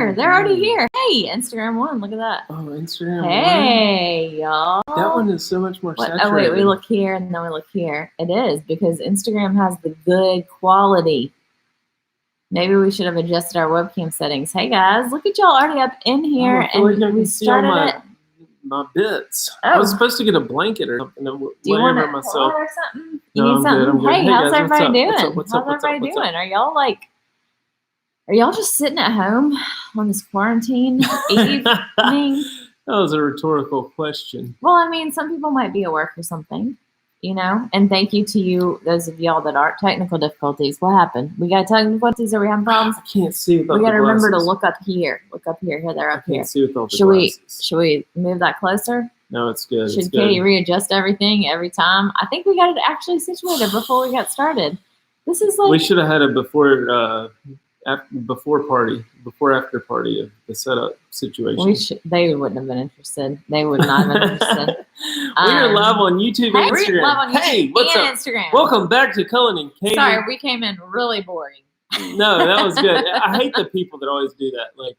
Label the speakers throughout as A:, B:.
A: They're already here. Hey, Instagram one. Look at that.
B: Oh, Instagram
A: Hey, y'all.
B: That one is so much more saturated.
A: Oh, wait. We look here and then we look here. It is because Instagram has the good quality. Maybe we should have adjusted our webcam settings. Hey, guys. Look at y'all already up in here.
B: And we started it. My bits. I was supposed to get a blanket or something.
A: Do you want a myself or something? You need something?
B: Hey,
A: how's
B: guys,
A: everybody doing? How's everybody doing? Are y'all just sitting at home on this quarantine evening?
B: That was a rhetorical question.
A: Well, I mean, some people might be at work or something, you know? And thank you to you, those of y'all that are technical difficulties. What happened? We got technical difficulties? Are we having problems?
B: I can't see without
A: We got to remember to look up here. Look up here. Here, they're up here.
B: I can't see without the glasses.
A: Should we move that closer?
B: No, it's good.
A: Should Katie readjust everything every time? I think we got it actually situated before we got started. This is like...
B: We should have had a before after party of the setup situation.
A: They wouldn't have been interested. They would not have been interested.
B: We're live on YouTube and Instagram.
A: Live on YouTube
B: hey, what's up?
A: Instagram.
B: Welcome back to Cullen and Katie.
A: Sorry, we came in really boring.
B: No, that was good. I hate the people that always do that. Like,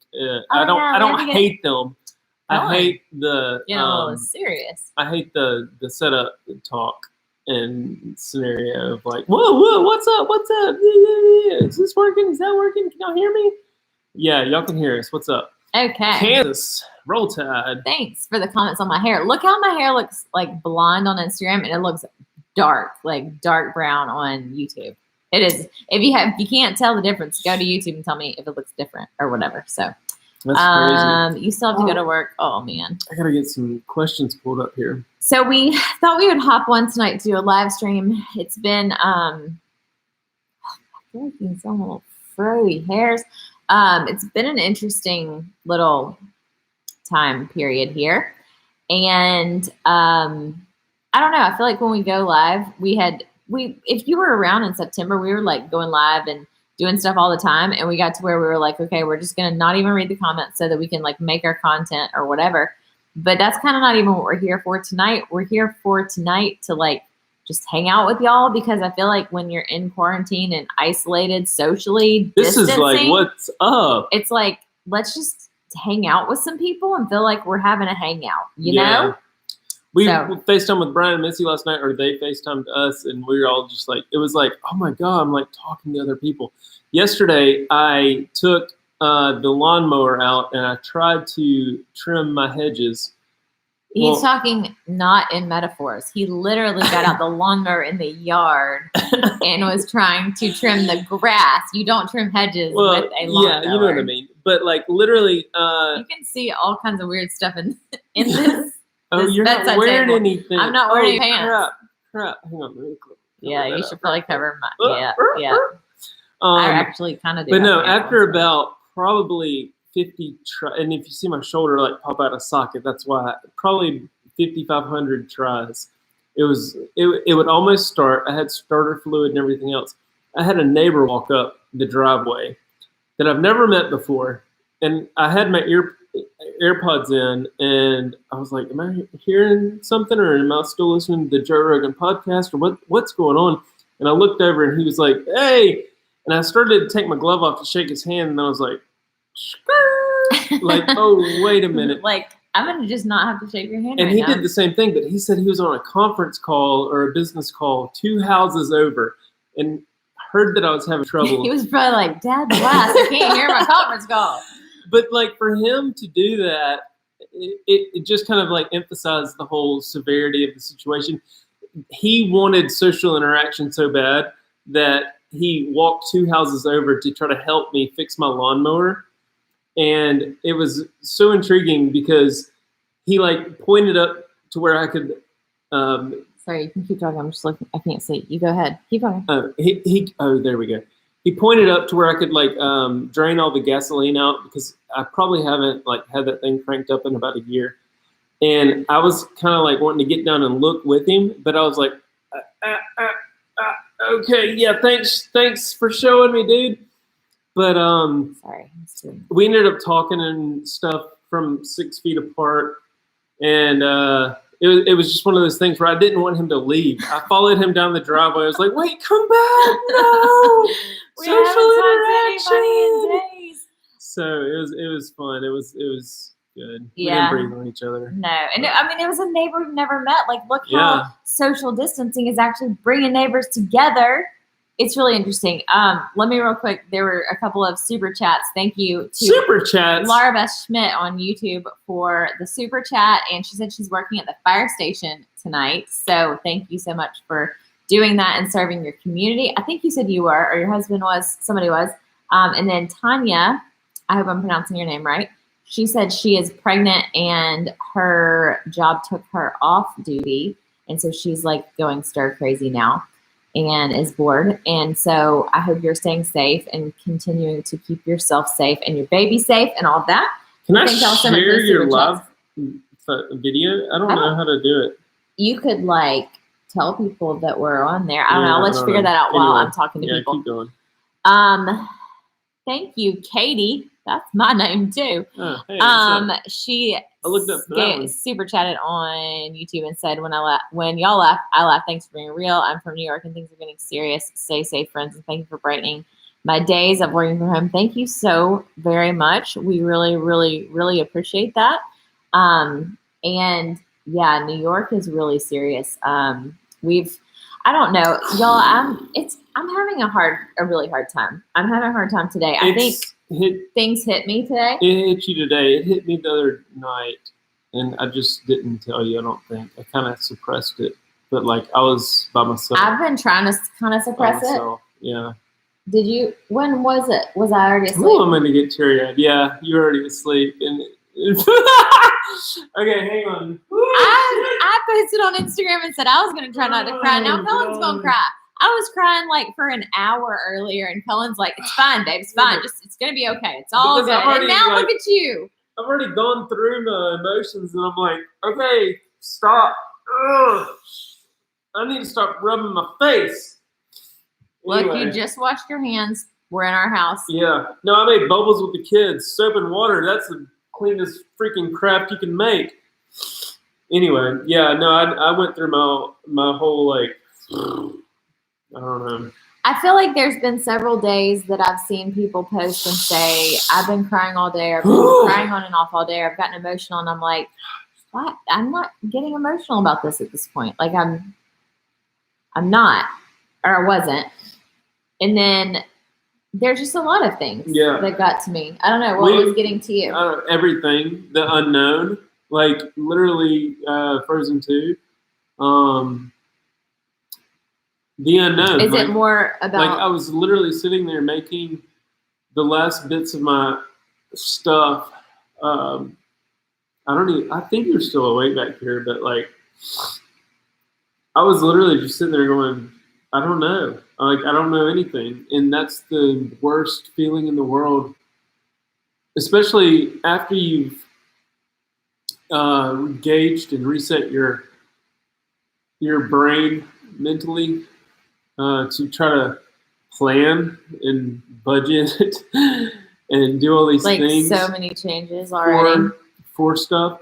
B: I don't hate them. I hate the
A: serious.
B: I hate the setup talk and scenario of like, whoa, what's up? Yeah. Is this working? Is that working? Can y'all hear me? Yeah, y'all can hear us. What's up?
A: Okay.
B: Kansas, roll tide.
A: Thanks for the comments on my hair. Look how my hair looks like blonde on Instagram, and it looks dark, like dark brown on YouTube. It is. If you can't tell the difference, go to YouTube and tell me if it looks different or whatever. So.
B: That's crazy.
A: You still have to go to work. Oh man.
B: I gotta get some questions pulled up here.
A: So we thought we would hop on tonight to do a live stream. It's been I feel like you can see little froey hairs. It's been an interesting little time period here. And I don't know, I feel like when we go live, if you were around in September, we were like going live and doing stuff all the time, and we got to where we were like, okay, we're just gonna not even read the comments so that we can like make our content or whatever. But that's kind of not even what we're here for tonight. We're here for tonight to like just hang out with y'all, because I feel like when you're in quarantine and isolated socially,
B: this is like, what's up?
A: It's like, let's just hang out with some people and feel like we're having a hangout, you know?
B: We FaceTimed with Brian and Missy last night, or they FaceTimed us, and we were all just like, it was like, oh my God, I'm like talking to other people. Yesterday, I took the lawnmower out and I tried to trim my hedges.
A: He's talking not in metaphors. He literally got out the lawnmower in the yard and was trying to trim the grass. You don't trim hedges with a lawnmower.
B: Yeah, you know what I mean. But like literally,
A: you can see all kinds of weird stuff in this.
B: Oh, you're not wearing anything.
A: I'm not wearing any pants.
B: Crap. Hang on, really quick.
A: Yeah, you should probably cover my. Yeah. I actually kind of do.
B: But no, after about probably 50 and if you see my shoulder like pop out of socket, that's why. Probably 5,500 tries. It would almost start. I had starter fluid and everything else. I had a neighbor walk up the driveway that I've never met before, and I had my AirPods in, and I was like, am I hearing something, or am I still listening to the Joe Rogan podcast, or what's going on? And I looked over, and he was like, hey, and I started to take my glove off to shake his hand, and I was like, like, oh, wait a minute.
A: Like, I'm going to just not have to shake your hand
B: and he did the same thing, but he said he was on a conference call or a business call 2 houses over, and heard that I was having trouble.
A: He was probably like, Dad, blast, I can't hear my conference call.
B: But like for him to do that, it just kind of like emphasized the whole severity of the situation. He wanted social interaction so bad that he walked 2 houses over to try to help me fix my lawnmower. And it was so intriguing because he like pointed up to where I could.
A: Sorry, you can keep talking. I'm just looking. I can't see. You go ahead. Keep going.
B: There we go. He pointed up to where I could like drain all the gasoline out, because I probably haven't like had that thing cranked up in about a year. And I was kind of like wanting to get down and look with him, but I was like, okay, yeah, thanks for showing me, dude. But
A: sorry,
B: we ended up talking and stuff from 6 feet apart, and it was just one of those things where I didn't want him to leave. I followed him down the driveway. I was like, wait, come back. No.
A: We haven't talked to anybody in days.
B: So it was fun. It was good. We
A: Yeah.
B: didn't breathe on each other.
A: No, and I mean, it was a neighbor we've never met. Like, look
B: Yeah.
A: how social distancing is actually bringing neighbors together. It's really interesting. Let me real quick. There were a couple of super chats. Thank you to
B: Super chats.
A: Laura Beth Schmidt on YouTube for the super chat, and she said she's working at the fire station tonight. So thank you so much for doing that and serving your community. I think you said you were, or your husband was. Somebody was. And then Tanya, I hope I'm pronouncing your name right. She said she is pregnant and her job took her off duty, and so she's like going stir crazy now and is bored. And so I hope you're staying safe and continuing to keep yourself safe and your baby safe and all that.
B: Can I
A: Thank y'all so much for the
B: share your
A: super
B: live
A: chats.
B: video? I don't know how to do it.
A: You could like tell people that we're on there. I don't know. I'll let you figure that out
B: Anyway,
A: while I'm talking to people.
B: Keep going.
A: Thank you, Katie. That's my name too.
B: Oh, hey, what's up?
A: She
B: I looked up that one.
A: super chatted on YouTube and said, when y'all laugh, I laugh. Thanks for being real. I'm from New York and things are getting serious. Stay safe, friends, and thank you for brightening my days of working from home. Thank you so very much. We really, really, really appreciate that. And yeah, New York is really serious. I don't know, y'all. I'm having a really hard time. I'm having a hard time today. I think things hit me today.
B: It hit you today. It hit me the other night, and I just didn't tell you. I don't think I kind of suppressed it, but like I was by myself.
A: I've been trying to kind of suppress it.
B: Yeah.
A: Did you? When was it? Was I already asleep?
B: Oh, I'm gonna get teary-eyed. Yeah, you're already asleep. And okay, hang on.
A: I posted on Instagram and said I was gonna try not to cry. Now Cullen's gonna cry. I was crying like for an hour earlier, and Cullen's like, "It's fine, babe. It's fine. It's gonna be okay. It's all good." And now look at you.
B: I've already gone through my emotions, and I'm like, okay, stop. Ugh. I need to stop rubbing my face.
A: Look, you just washed your hands. We're in our house.
B: Yeah. No, I made bubbles with the kids. Soap and water. That's the cleanest freaking crap you can make. Anyway, yeah, no, I went through my whole, like, I don't know.
A: I feel like there's been several days that I've seen people post and say, I've been crying all day, or I've been crying on and off all day, or I've gotten emotional, and I'm like, what? I'm not getting emotional about this at this point. Like, I'm not, or I wasn't. And then there's just a lot of things that got to me. I don't know. What was getting to you?
B: Everything. The unknown. Like, literally, Frozen 2. The unknown.
A: Is it more about...
B: Like, I was literally sitting there making the last bits of my stuff. I think you're still awake back here, but, like, I was literally just sitting there going, I don't know. Like, I don't know anything. And that's the worst feeling in the world, especially after you've engaged and reset your brain mentally to try to plan and budget and do all these things.
A: Like so many changes already.
B: For stuff.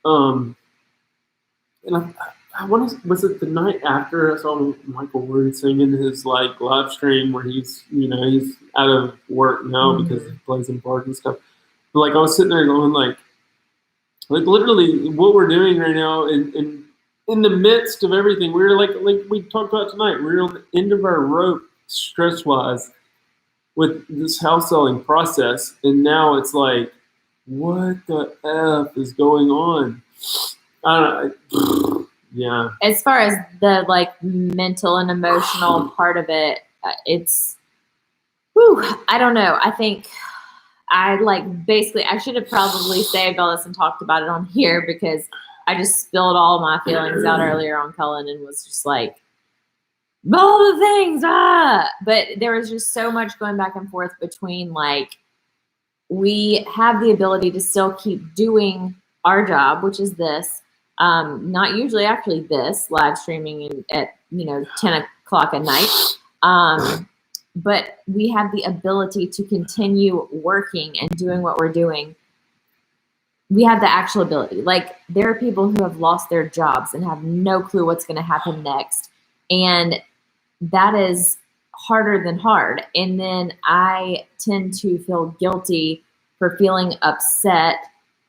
B: And I want to, was it the night after I saw Michael Ward singing his like live stream where he's out of work now because he plays in bars and stuff. But like I was sitting there going like literally what we're doing right now in the midst of everything, we're like we talked about tonight, we're on the end of our rope stress wise with this house selling process, and now it's like, what the F is going on? I don't know. Yeah. As far as
A: the like mental and emotional part of it, it's, I don't know. I think I should have probably saved all this and talked about it on here because I just spilled all my feelings out earlier on Cullen and was just like, all the things, But there was just so much going back and forth between like, we have the ability to still keep doing our job, which is this, not usually actually this live streaming at 10 o'clock at night. But we have the ability to continue working and doing what we're doing. We have the actual ability. Like there are people who have lost their jobs and have no clue what's going to happen next. And that is harder than hard. And then I tend to feel guilty for feeling upset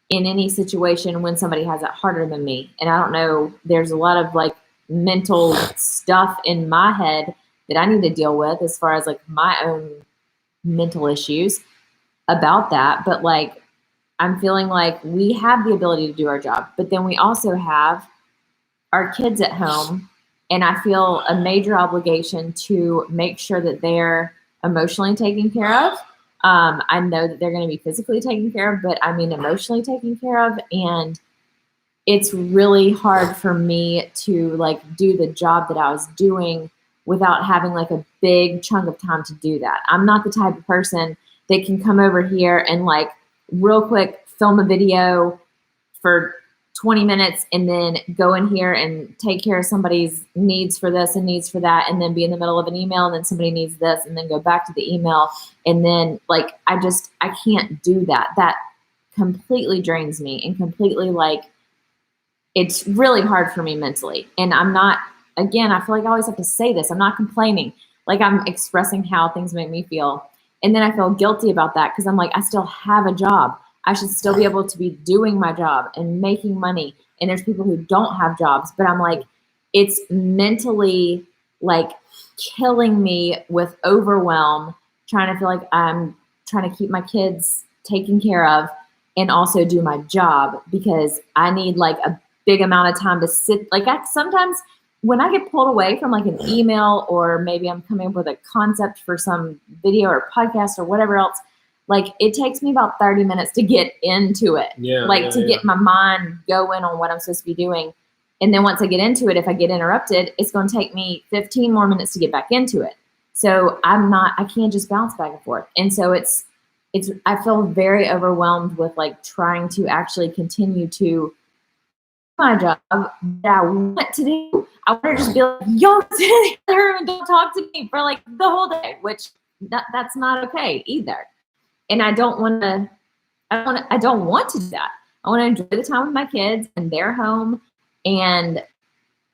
A: in any situation when somebody has it harder than me. And I don't know, there's a lot of like mental stuff in my head that I need to deal with as far as like my own mental issues about that. But like, I'm feeling like we have the ability to do our job, but then we also have our kids at home. And I feel a major obligation to make sure that they're emotionally taken care of. I know that they're going to be physically taken care of, but I mean emotionally taken care of. And it's really hard for me to like do the job that I was doing without having like a big chunk of time to do that. I'm not the type of person that can come over here and like real quick film a video for 20 minutes and then go in here and take care of somebody's needs for this and needs for that, and then be in the middle of an email and then somebody needs this and then go back to the email. And then like, I can't do that. That completely drains me and completely like, it's really hard for me mentally. And I'm not, again, I feel like I always have to say this. I'm not complaining. Like I'm expressing how things make me feel. And then I feel guilty about that because I'm like, I still have a job. I should still be able to be doing my job and making money. And there's people who don't have jobs, but I'm like, it's mentally like killing me with overwhelm, trying to feel like I'm trying to keep my kids taken care of and also do my job, because I need like a big amount of time to sit. Like sometimes when I get pulled away from like an email, or maybe I'm coming up with a concept for some video or podcast or whatever else, like it takes me about 30 minutes to get into it. Get my mind going on what I'm supposed to be doing. And then once I get into it, if I get interrupted, it's going to take me 15 more minutes to get back into it. So I can't just bounce back and forth. And so I feel very overwhelmed with like trying to actually continue to do my job that I want to do. I want to just be like, yo, sit in the room and don't talk to me for like the whole day, which that's not okay either. And I don't want to do that. I want to enjoy the time with my kids and their home, and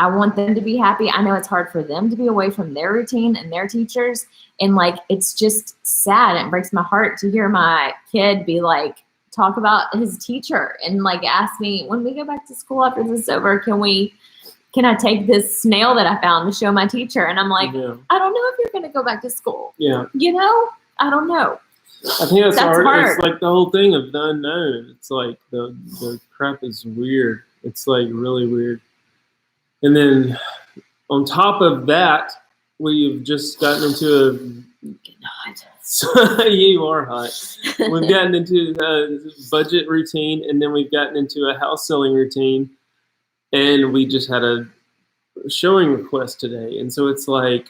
A: I want them to be happy. I know it's hard for them to be away from their routine and their teachers. And like, it's just sad. It breaks my heart to hear my kid be like, talk about his teacher and like ask me, when we go back to school after this is over, can I take this snail that I found to show my teacher? And I'm like, I don't know if you're going to go back to school.
B: Yeah.
A: You know, I don't know.
B: I think that's hard. It's like the whole thing of the unknown. It's like the crap is weird. It's like really weird. And then on top of that, we've just gotten into yeah, you are hot. We've gotten into a budget routine, and then we've gotten into a house selling routine, and we just had a showing request today. And so it's like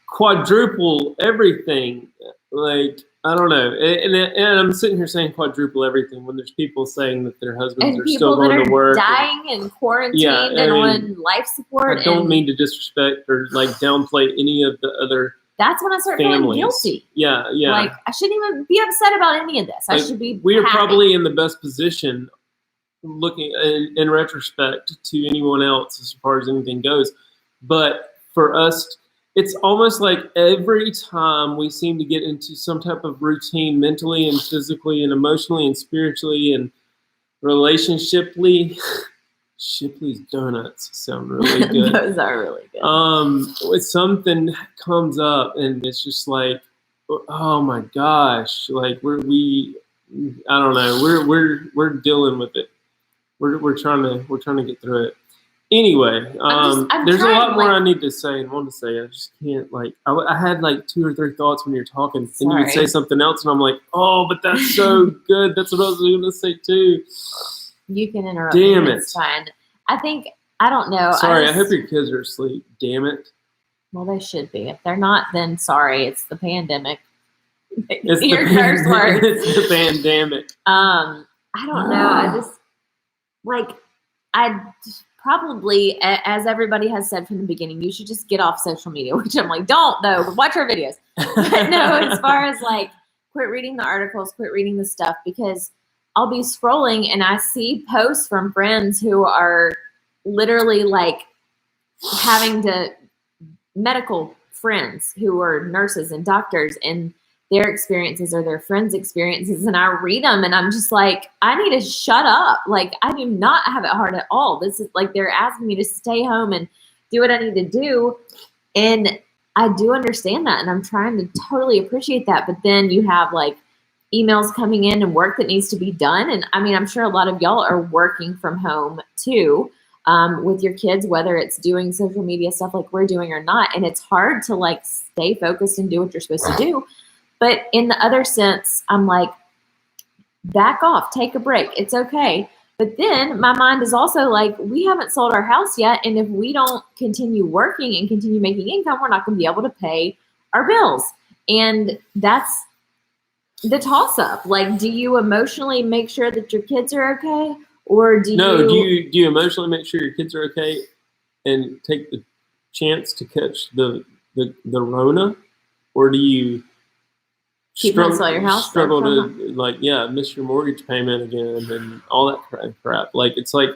B: quadruple everything. Like, I don't know. And I'm sitting here saying quadruple everything when there's people saying that their husbands are still going to work.
A: Dying in quarantine and on life support.
B: I don't mean to disrespect or like downplay any of the other
A: That's when I start feeling guilty.
B: Yeah.
A: Like, I shouldn't even be upset about any of this. I should be
B: We are
A: happy.
B: probably in the best position, looking in retrospect, to anyone else as far as anything goes. But for us, it's almost like every time we seem to get into some type of routine mentally and physically and emotionally and spiritually and relationshiply. Shipley's Donuts sound really good.
A: Those are really good.
B: When something comes up and it's just like, oh my gosh, like I don't know, we're dealing with it. We're trying to get through it. Anyway, there's a lot more I need to say and want to say. I just can't, like, I had like 2 or 3 thoughts when you're talking, and you would say something else, and I'm like, oh, but that's so good. That's what I was going to say too.
A: You can interrupt me. Damn it. It's fine. I don't know.
B: Sorry, I hope your kids are asleep. Damn it.
A: Well, they should be. If they're not, then sorry. It's the pandemic.
B: It's the pandemic.
A: I don't know. I just, like, probably, as everybody has said from the beginning, you should just get off social media, which I'm like, don't though, watch our videos. But no, as far as like, quit reading the articles, quit reading the stuff, because I'll be scrolling and I see posts from friends who are literally like medical friends who are nurses and doctors, and their experiences or their friends' experiences, and I read them and I'm just like, I need to shut up. Like, I do not have it hard at all. This is like, they're asking me to stay home and do what I need to do. And I do understand that. And I'm trying to totally appreciate that. But then you have like emails coming in and work that needs to be done. And I mean, I'm sure a lot of y'all are working from home too, with your kids, whether it's doing social media stuff like we're doing or not. And it's hard to like stay focused and do what you're supposed to do. But in the other sense, I'm like, back off, take a break. It's okay. But then my mind is also like, we haven't sold our house yet. And if we don't continue working and continue making income, we're not going to be able to pay our bills. And that's the toss up. Like, do you emotionally make sure that your kids are okay? Or do you
B: emotionally make sure your kids are okay and take the chance to catch the Rona? Or do you struggle to miss your mortgage payment again and all that crap? Like, it's like,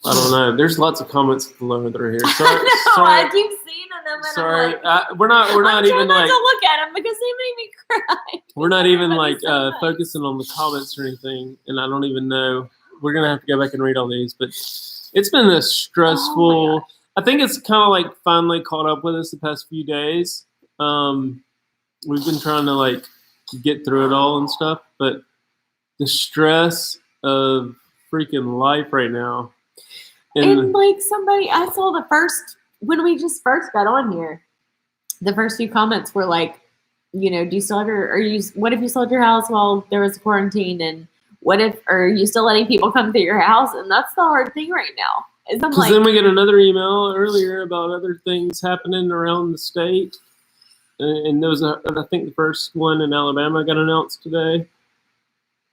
B: I don't know. There's lots of comments below that are here. Sorry,
A: I keep seeing them. And
B: sorry,
A: I'm like,
B: we're not even like
A: to look at them because they make me cry.
B: We're not even like focusing on the comments or anything, and I don't even know. We're gonna have to go back and read all these, but it's been a stressful. I think it's kind of like finally caught up with us the past few days. We've been trying to like get through it all and stuff, but the stress of freaking life right now.
A: And like I saw when we just first got on here, the first few comments were like, do you still have what if you sold your house while there was a quarantine? And are you still letting people come through your house? And that's the hard thing right now.
B: Because then we get another email earlier about other things happening around the state. And there was I think the first one in Alabama got announced today.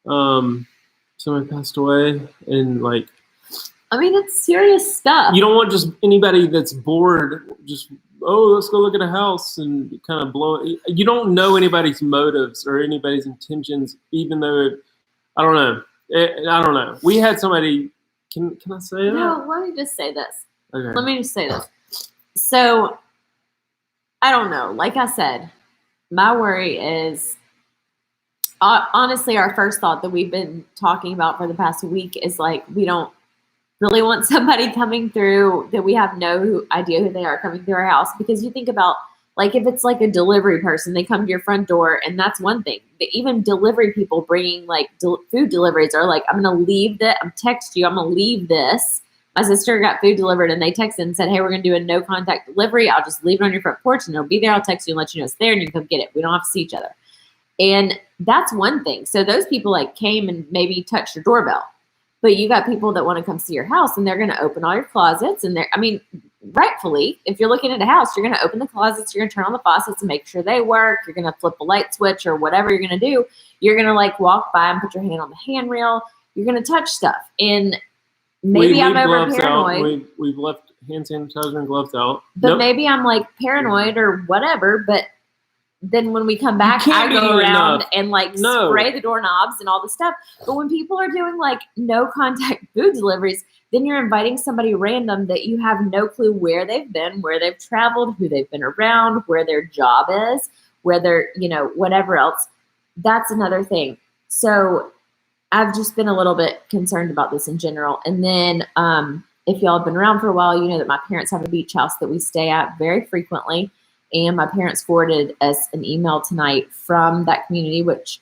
B: Somebody passed away, and like,
A: I mean, it's serious stuff.
B: You don't want just anybody that's bored, just, let's go look at a house and kind of blow it. You don't know anybody's motives or anybody's intentions, even though I don't know. We had somebody. Can I say that?
A: No, let me just say this.
B: Okay.
A: Let me just say this. So, I don't know. Like I said, my worry is, honestly, our first thought that we've been talking about for the past week is like, we don't really want somebody coming through that we have no idea who they are coming through our house. Because you think about, like, if it's like a delivery person, they come to your front door, and that's one thing. But even delivery people bringing like food deliveries are like, I'm going to leave that. I'm text you. I'm going to leave this. My sister got food delivered, and they texted and said, hey, we're going to do a no contact delivery. I'll just leave it on your front porch and it'll be there. I'll text you and let you know it's there and you can come get it. We don't have to see each other. And that's one thing. So those people like came and maybe touched your doorbell, but you got people that want to come see your house, and they're going to open all your closets. And rightfully, if you're looking at a house, you're going to open the closets, you're going to turn on the faucets and make sure they work. You're going to flip a light switch or whatever you're going to do. You're going to like walk by and put your hand on the handrail. You're going to touch stuff. And maybe I'm over paranoid.
B: We've left hand sanitizer and gloves out.
A: But maybe I'm like paranoid or whatever. But then when we come back, I go around and like spray the doorknobs and all the stuff. But when people are doing like no contact food deliveries, then you're inviting somebody random that you have no clue where they've been, where they've traveled, who they've been around, where their job is, where they're, whatever else. That's another thing. So I've just been a little bit concerned about this in general. And then if y'all have been around for a while, you know that my parents have a beach house that we stay at very frequently. And my parents forwarded us an email tonight from that community, which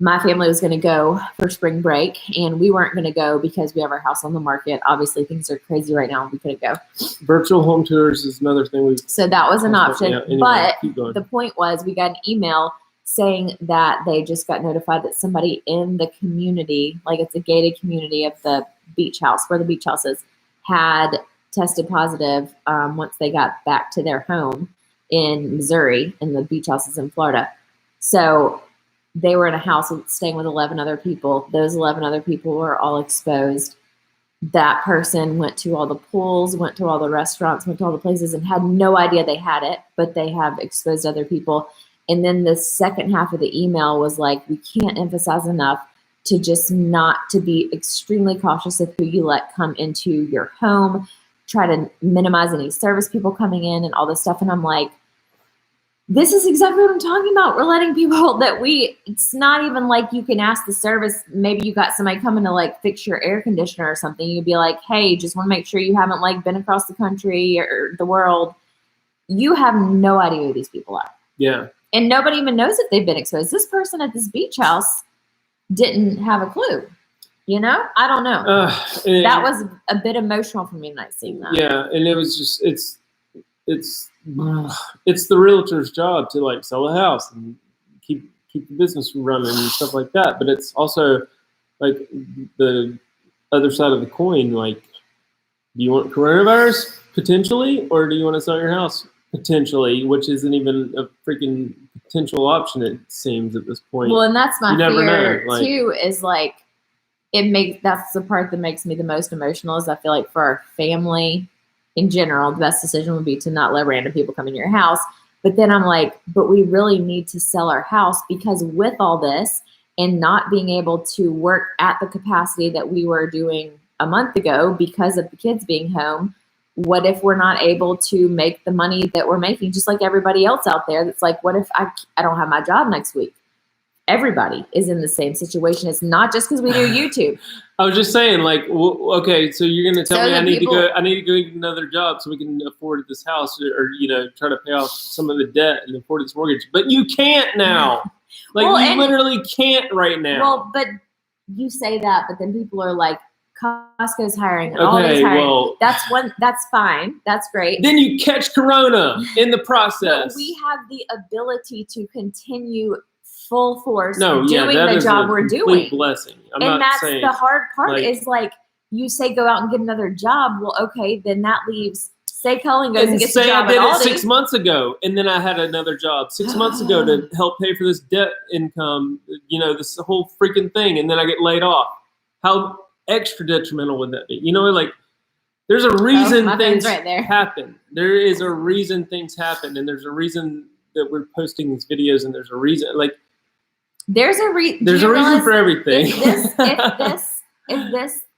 A: my family was going to go for spring break. And we weren't going to go because we have our house on the market. Obviously, things are crazy right now. We couldn't go.
B: Virtual home tours is another thing.
A: So that was an option. Yeah, anyway, but the point was, we got an email saying that they just got notified that somebody in the community, like it's a gated community of the beach house, where the beach house is, had tested positive once they got back to their home in Missouri, and the beach house is in Florida. So they were in a house staying with 11 other people. Those 11 other people were all exposed. That person went to all the pools, went to all the restaurants, went to all the places, and had no idea they had it, but they have exposed other people. And then the second half of the email was like, we can't emphasize enough to just not to be extremely cautious of who you let come into your home. Try to minimize any service people coming in and all this stuff. And I'm like, This is exactly what I'm talking about. We're letting people it's not even like you can ask the service. Maybe you got somebody coming to like fix your air conditioner or something. You'd be like, hey, just want to make sure you haven't like been across the country or the world. You have no idea who these people are.
B: Yeah.
A: And nobody even knows if they've been exposed. This person at this beach house didn't have a clue. You know? I don't know. That was a bit emotional for me tonight seeing that.
B: Yeah, and it was just it's the realtor's job to like sell a house and keep the business running and stuff like that. But it's also like the other side of the coin. Like, do you want coronavirus potentially, or do you want to sell your house potentially, which isn't even a freaking potential option, it seems, at this point.
A: Well, and that's my fear
B: know.
A: too, is like that's the part that makes me the most emotional, is I feel like for our family in general, the best decision would be to not let random people come in your house. But then I'm like, but we really need to sell our house, because with all this and not being able to work at the capacity that we were doing a month ago because of the kids being home, what if we're not able to make the money that we're making, just like everybody else out there? That's like, what if I don't have my job next week? Everybody is in the same situation. It's not just because we do YouTube.
B: I was just saying, like, okay, so you're going to tell me I need to go get another job so we can afford this house, or try to pay off some of the debt and afford this mortgage. But you can't now. Like, you literally can't right now.
A: Well, but you say that, but then people are like, Costco's hiring, all these hiring. Well, that's fine. That's great.
B: Then you catch corona in the process.
A: But we have the ability to continue full force doing the job we're doing.
B: Blessing.
A: That's the hard part, is like, you say go out and get another job. Well, okay, then that leaves, say Cullen goes and gets a job
B: I did
A: at
B: it
A: Aldi.
B: 6 months ago, and then I had another job 6 months ago to help pay for this debt income, this whole freaking thing, and then I get laid off. How extra detrimental would that be? Like, there's a reason things happen. There is a reason things happen, and there's a reason that we're posting these videos, and there's a reason, like, there's a reason for everything.
A: If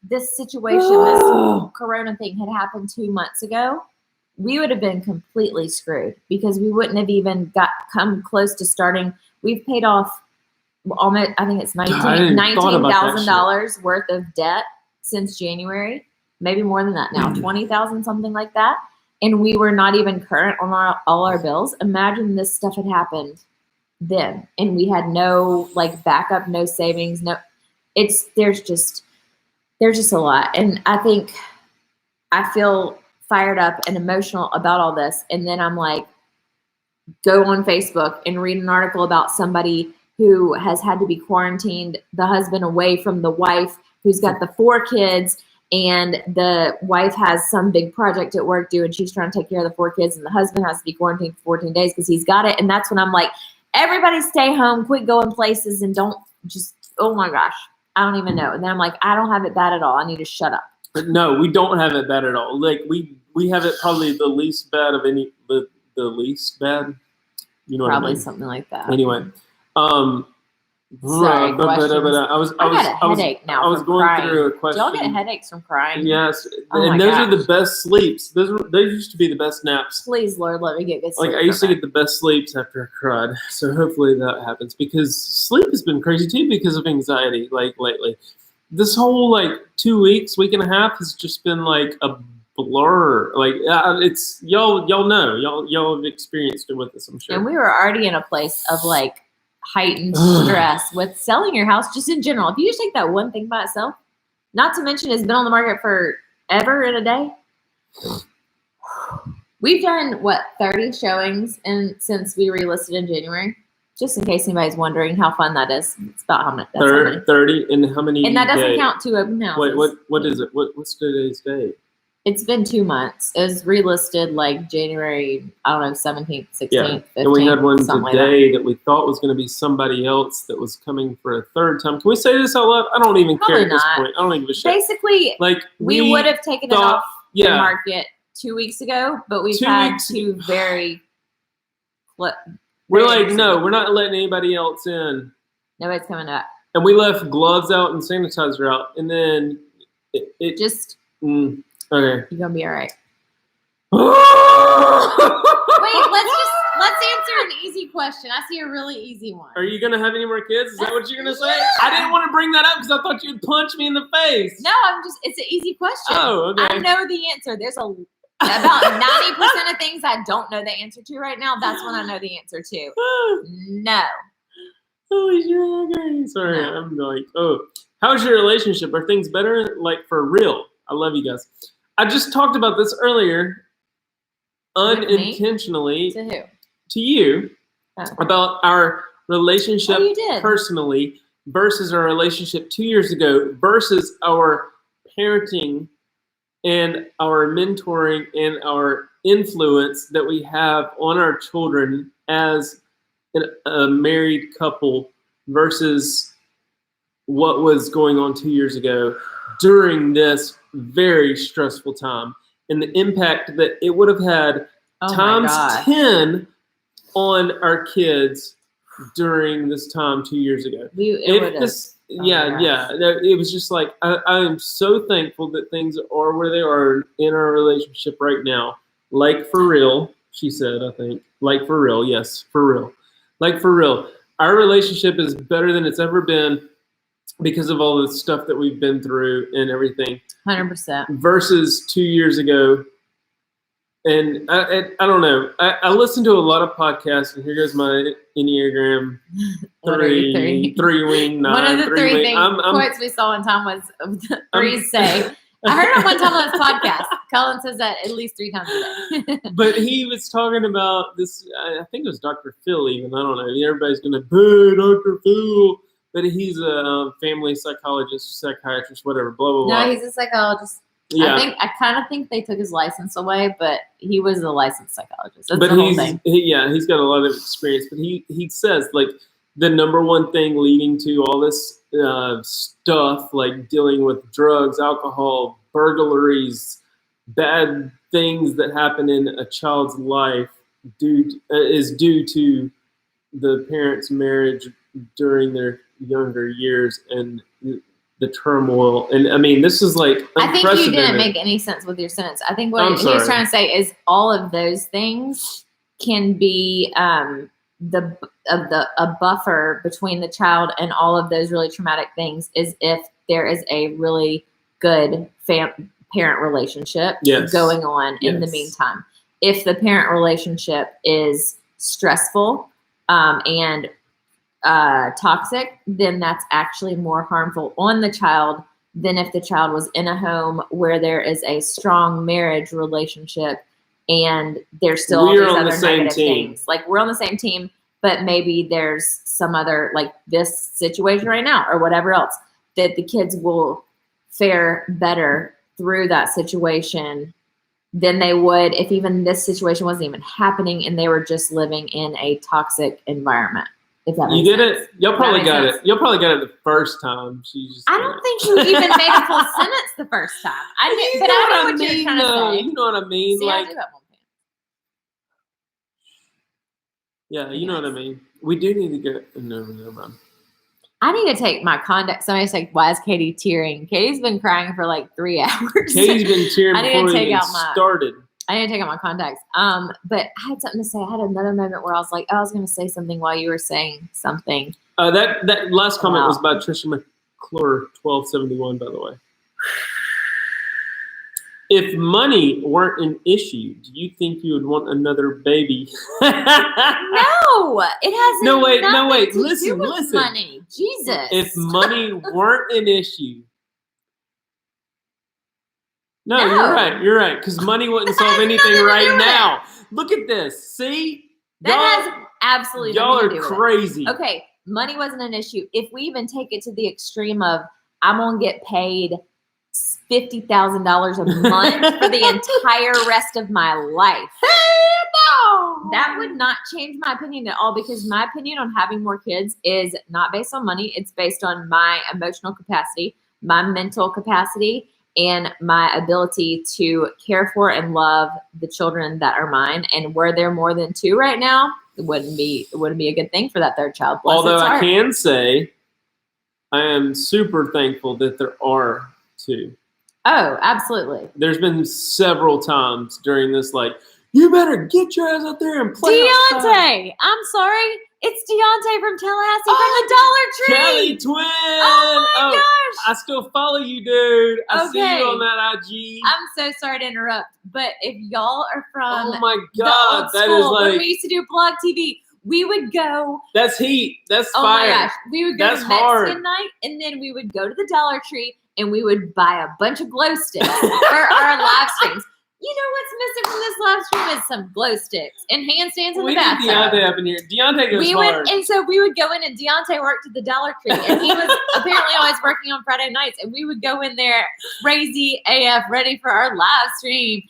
A: this situation, this corona thing had happened 2 months ago, we would have been completely screwed, because we wouldn't have even come close to starting. We've paid off almost, I think it's $19,000 worth of debt since January, maybe more than that now, 20,000, something like that. And we were not even current on all our bills. Imagine this stuff had happened then, and we had no like backup, no savings, there's just a lot. And I think I feel fired up and emotional about all this. And then I'm like, go on Facebook and read an article about somebody who has had to be quarantined, the husband away from the wife, who's got the 4 kids, and the wife has some big project at work due, and she's trying to take care of the 4 kids, and the husband has to be quarantined for 14 days because he's got it. And that's when I'm like, everybody stay home, quit going places, and don't just, oh my gosh, I don't even know. And then I'm like, I don't have it bad at all. I need to shut up.
B: But no, we don't have it bad at all. Like, we have it probably the least bad of any, the least bad. You know
A: probably
B: what I mean?
A: Something like that.
B: Anyway,
A: sorry,
B: I got a headache now. I was going through a question.
A: Do y'all get headaches from crying?
B: Yes, and those are the best sleeps. Those used to be the best naps.
A: Please, Lord, let me get good sleep.
B: Like, I used to get the best sleeps after I cried. So hopefully that happens, because sleep has been crazy too because of anxiety. Like, lately, this whole like 2 weeks, week and a half has just been like a blur. Like, it's y'all know, y'all have experienced it with us, I'm sure.
A: And we were already in a place of like heightened stress with selling your house, just in general. If you just take that one thing by itself, not to mention it's been on the market forever in a day. We've done 30 showings since we relisted in January. Just in case anybody's wondering how fun that is. It's about how much.
B: 30, and how many?
A: And that doesn't count 2 open houses.
B: Wait, what is it? What's today's date?
A: It's been 2 months. It was relisted like January, I don't know, 17th, 16th, 15th.
B: And we had one today that we thought was going to be somebody else that was coming for a third time. Can we say this out loud? I don't even care at this point. I don't give a shit.
A: Basically, like, we would have taken it off the market 2 weeks ago, but we've had 2 very...
B: We're like, no, we're not letting anybody else in.
A: Nobody's coming up.
B: And we left gloves out and sanitizer out, and then it just... okay.
A: You're gonna be all right. Wait, let's answer an easy question. I see a really easy one.
B: Are you gonna have any more kids? Is that what you're gonna say? I didn't want to bring that up because I thought you'd punch me in the face.
A: No, it's an easy question.
B: Oh, okay.
A: I know the answer. There's about 90% of things I don't know the answer to right now. That's when I know the answer to. No.
B: Holy shit, okay. Sorry,
A: No.
B: I'm like, how's your relationship? Are things better? Like, for real? I love you guys. I just talked about this earlier, unintentionally.
A: To who?
B: To you, about our relationship personally versus our relationship 2 years ago versus our parenting and our mentoring and our influence that we have on our children as a married couple versus what was going on 2 years ago during this very stressful time, and the impact that it would have had times 10 on our kids during this time 2 years ago. It was just like, I am so thankful that things are where they are in our relationship right now. Like, for real, she said, I think. Like, for real, yes, for real. Like, for real. Our relationship is better than it's ever been because of all the stuff that we've been through and everything.
A: 100%.
B: Versus 2 years ago. And I don't know. I listen to a lot of podcasts, and here goes my Enneagram three wing, nine.
A: One of the three things quotes we saw one time was threes say. I heard it one time on this podcast. Colin says that at least 3 times a day.
B: But he was talking about this. I think it was Dr. Phil. Even I don't know. Everybody's gonna boo Dr. Phil, but he's a family psychologist, psychiatrist, whatever. Blah blah blah.
A: No, he's a psychologist.
B: Yeah.
A: I kind of think they took his license away, but he was a licensed psychologist. That's
B: but
A: the whole thing.
B: He's got a lot of experience. But he says, like, the number one thing leading to all this stuff, like dealing with drugs, alcohol, burglaries, bad things that happen in a child's life, is due to the parents' marriage during their younger years and the turmoil. And I mean, this is like
A: I think you didn't make any sense with your sentence. I think what he was trying to say is all of those things can be a buffer between the child and all of those really traumatic things is if there is a really good parent relationship going on in the meantime. If the parent relationship is stressful and toxic, then that's actually more harmful on the child than if the child was in a home where there is a strong marriage relationship and there's still all these other negative things. Like, we're on the same team, but maybe there's some other, like this situation right now or whatever else, that the kids will fare better through that situation than they would if even this situation wasn't even happening and they were just living in a toxic environment. If that makes sense.
B: It. Y'all probably got it. Y'all probably got it the first time.
A: I don't think you even made a full sentence the first time. I know what you're trying to say.
B: You know what I mean?
A: See,
B: like,
A: I do have one pants.
B: Yeah, you know what I mean. We do need to get. No, mind.
A: I need to take my contact. Somebody's like, "Why is Katie tearing?" Katie's been crying for like 3 hours.
B: Katie's been tearing before we even started.
A: I need to take out my contacts. But I had something to say. I had another moment where I was like, I was going to say something while you were saying something.
B: That last comment was by Trisha McClure, 1271, by the way. If money weren't an issue, do you think you would want another baby?
A: No, it has
B: no wait.
A: to
B: Listen.
A: do with money. Jesus.
B: If money weren't an issue. No, you're right. Because money wouldn't solve anything right now. Look at this. See?
A: That has absolutely
B: y'all
A: nothing to do
B: are
A: with
B: crazy.
A: It. Okay, money wasn't an issue. If we even take it to the extreme of I'm going to get paid $50,000 a month for the entire rest of my life. No! That would not change my opinion at all, because my opinion on having more kids is not based on money. It's based on my emotional capacity, my mental capacity, and my ability to care for and love the children that are mine. And where they're more than 2 right now, it wouldn't be a good thing for that third child.
B: Although I can say I am super thankful that there are 2.
A: Oh, absolutely.
B: There's been several times during this, like, You better get your ass out there and play outside.
A: Deontay, I'm sorry. It's Deontay from Tallahassee from the Dollar Tree.
B: Kelly Twin.
A: Oh my gosh.
B: I still follow you, dude. I see
A: Okay.
B: you on that IG.
A: I'm so sorry to interrupt, but if y'all are from
B: Oh my
A: the
B: God,
A: old
B: that
A: school,
B: is like
A: when we used to do blog TV, we would go.
B: that's heat. That's
A: Oh
B: fire.
A: my gosh, we would go
B: That's
A: to Mexican
B: hard.
A: night, and then we would go to the Dollar Tree, and we would buy a bunch of glow sticks for our live streams. You know what's missing from this live stream is some glow sticks and handstands in
B: We
A: the
B: need
A: bathtub.
B: Deontay up in here. Deontay goes hard.
A: And so we would go in, and Deontay worked at the Dollar Tree, and he was apparently always working on Friday nights, and we would go in there crazy AF, ready for our live stream.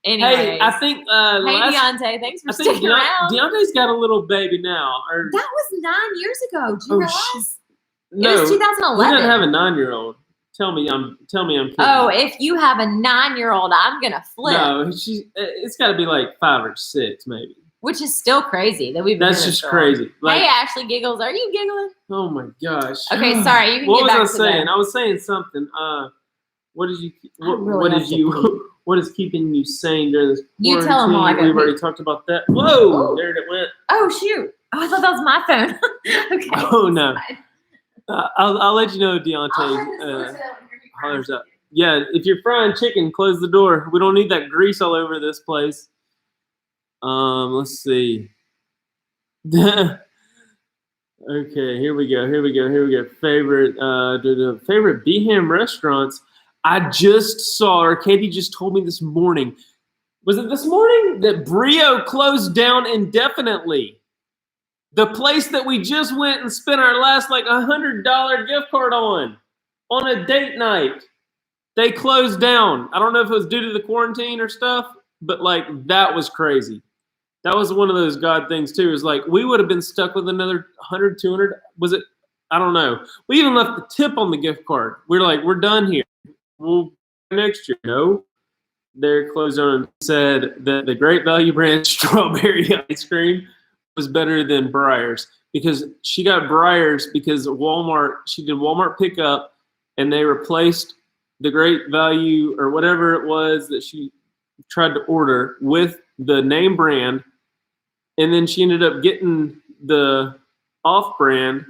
A: Anyways,
B: Hey, I think
A: Deontay, thanks for sticking around.
B: Deontay's got a little baby now. Or
A: That was 9 years ago. Do you realize?
B: no,
A: It was
B: he
A: 2011.
B: doesn't have a 9-year-old. Tell me I'm kidding.
A: Oh, if you have a 9-year-old, I'm gonna flip.
B: No, it's got to be like 5 or 6, maybe.
A: Which is still crazy that we've been
B: That's
A: doing
B: just
A: this for long.
B: crazy. Like,
A: Hey, Ashley Giggles, are you giggling?
B: oh my gosh.
A: Okay, sorry. You can
B: What
A: get
B: was
A: back
B: I
A: to
B: saying?
A: that.
B: I was saying something. What did you?
A: really
B: What is keeping you sane during this
A: You
B: quarantine?
A: tell 'em while I go
B: We've
A: pee.
B: already talked about that. Whoa,
A: Oh.
B: there it went.
A: Oh shoot! Oh, I thought that was my phone. Okay.
B: Oh no.
A: Fine.
B: I'll let you know, Deontay. Hollers up. Yeah, if you're frying chicken, close the door. We don't need that grease all over this place. Let's see. Okay, here we go. Favorite Beham restaurants. I just saw, or Katie just told me this morning. Was it this morning that Brio closed down indefinitely? The place that we just went and spent our last like $100 gift card on a date night. They closed down. I don't know if it was due to the quarantine or stuff, but like that was crazy. That was one of those God things too. Is like we would have been stuck with another 100, 200. Was it? I don't know. We even left the tip on the gift card. We're like, we're done here. We'll next year. No, they're closed down and said that the Great Value brand strawberry ice cream was better than Breyers because she got Breyers because she did Walmart pickup and they replaced the Great Value or whatever it was that she tried to order with the name brand. And then she ended up getting the off-brand.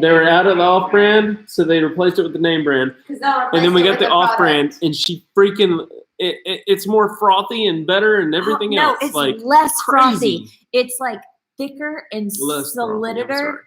A: They were out of the off-brand.
B: So they replaced it with the name brand. And then we got the off-brand, and she freaking it's more frothy and better and everything else.
A: No, it's
B: like
A: less
B: crazy.
A: frothy. It's like thicker and
B: Less frothy, I'm
A: soliditor.
B: sorry.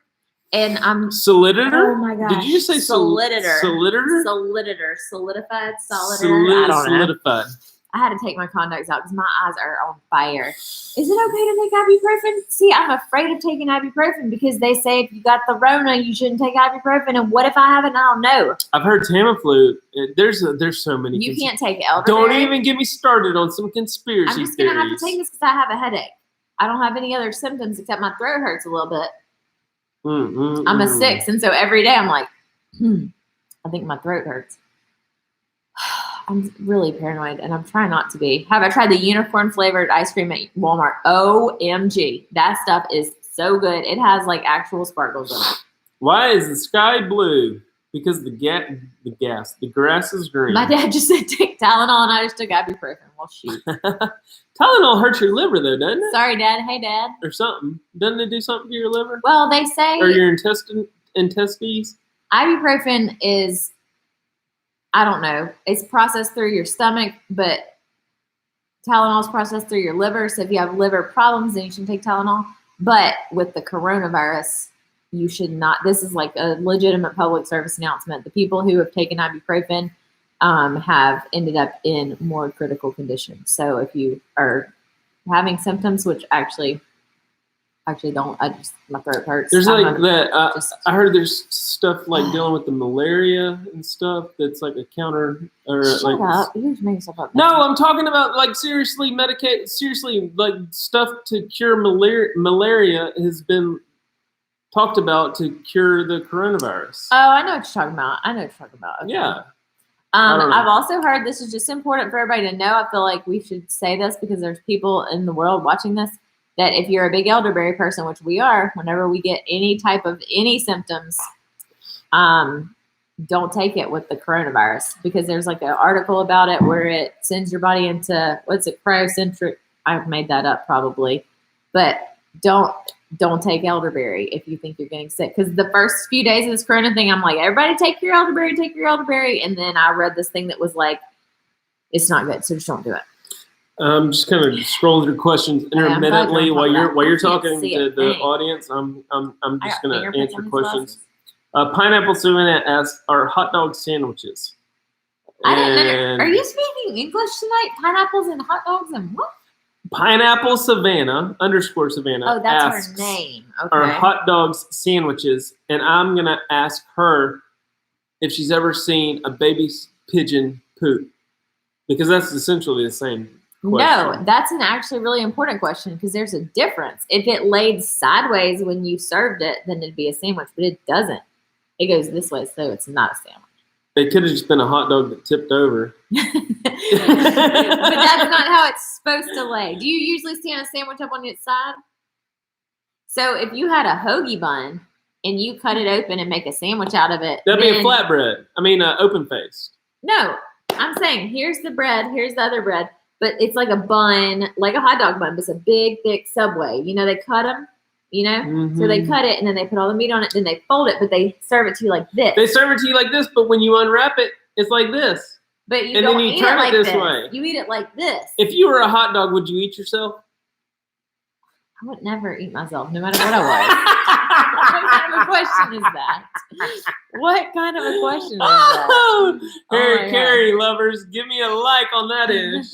A: And I'm
B: Soliditor?
A: Oh my gosh.
B: Did you just say
A: soliditor?
B: Soliditor?
A: Soliditor. Solidified. Soliditor. I don't know.
B: Solidified.
A: I had to take my contacts out because my eyes are on fire. Is it okay to take ibuprofen? See, I'm afraid of taking ibuprofen because they say if you got the Rona, you shouldn't take ibuprofen. And what if I haven't? I don't know.
B: I've heard Tamiflu. There's so many.
A: You can't take elderberry.
B: Don't even get me started on some conspiracy
A: I'm just gonna have to
B: theories.
A: take this because I have a headache. I don't have any other symptoms except my throat hurts a little bit. I'm a 6, and so every day I'm like, I think my throat hurts. I'm really paranoid, and I'm trying not to be. Have I tried the unicorn flavored ice cream at Walmart? OMG. That stuff is so good. It has like actual sparkles in it.
B: Why is the sky blue? Because the grass is green.
A: My dad just said take Tylenol, and I just took ibuprofen. Well, shoot.
B: Tylenol hurts your liver, though, doesn't it?
A: Sorry, Dad. Hey, Dad.
B: Or something. Doesn't it do something to your liver?
A: Well, they say
B: Or your intestines?
A: ibuprofen is, I don't know, it's processed through your stomach, but Tylenol is processed through your liver. So if you have liver problems, then you should take Tylenol. But with the coronavirus, you should not. This is like a legitimate public service announcement. The people who have taken ibuprofen have ended up in more critical conditions. So if you are having symptoms, which actually don't, my throat hurts.
B: There's
A: I'm
B: like
A: a-
B: that.
A: just-
B: I heard there's stuff like dealing with the malaria and stuff that's like a counter or
A: Shut
B: like.
A: up. You're just making stuff up.
B: No, I'm talking about like seriously like stuff to cure malaria has been talked about to cure the coronavirus.
A: Oh, I know what you're talking about. Okay.
B: Yeah. I don't know.
A: I've also heard this is just important for everybody to know. I feel like we should say this because there's people in the world watching this that if you're a big elderberry person, which we are, whenever we get any type of any symptoms, don't take it with the coronavirus, because there's like an article about it where it sends your body into, what's it, cryocentric. I've made that up probably, but don't take elderberry if you think you're getting sick. Because the first few days of this corona thing, I'm like, everybody take your elderberry. And then I read this thing that was like, it's not good, so just don't do it.
B: I'm just kind of scrolling through questions intermittently while you're talking to the audience. I'm just going to answer questions. Pineapple Savannah asks, "Are hot dog sandwiches?"
A: Are you speaking English tonight? Pineapples and hot dogs and what?
B: Pineapple Savannah _Savannah.
A: Oh, that's
B: asks,
A: her name. Okay.
B: Are hot dogs sandwiches? And I'm gonna ask her if she's ever seen a baby pigeon poop, because that's essentially the same question.
A: No, that's an actually really important question, because there's a difference. If it laid sideways when you served it, then it'd be a sandwich, but it doesn't. It goes this way, so it's not a sandwich.
B: It could have just been a hot dog that tipped over.
A: But that's not how it's supposed to lay. Do you usually stand a sandwich up on its side? So if you had a hoagie bun and you cut it open and make a sandwich out of it,
B: that'd be a flatbread. I mean, open faced.
A: No, I'm saying here's the bread, here's the other bread, but it's like a bun, like a hot dog bun, but it's a big, thick Subway. You know, they cut them. You know, so they cut it and then they put all the meat on it. Then they fold it, but they serve it to you like this.
B: They serve it to you like this, but when you unwrap it, it's like this.
A: But you don't eat it like this. You eat it like this.
B: If you were a hot dog, would you eat yourself?
A: I would never eat myself, no matter what I was. What kind of a question is that? What kind of a question is that?
B: Harry Carey lovers, give me a like on that ish.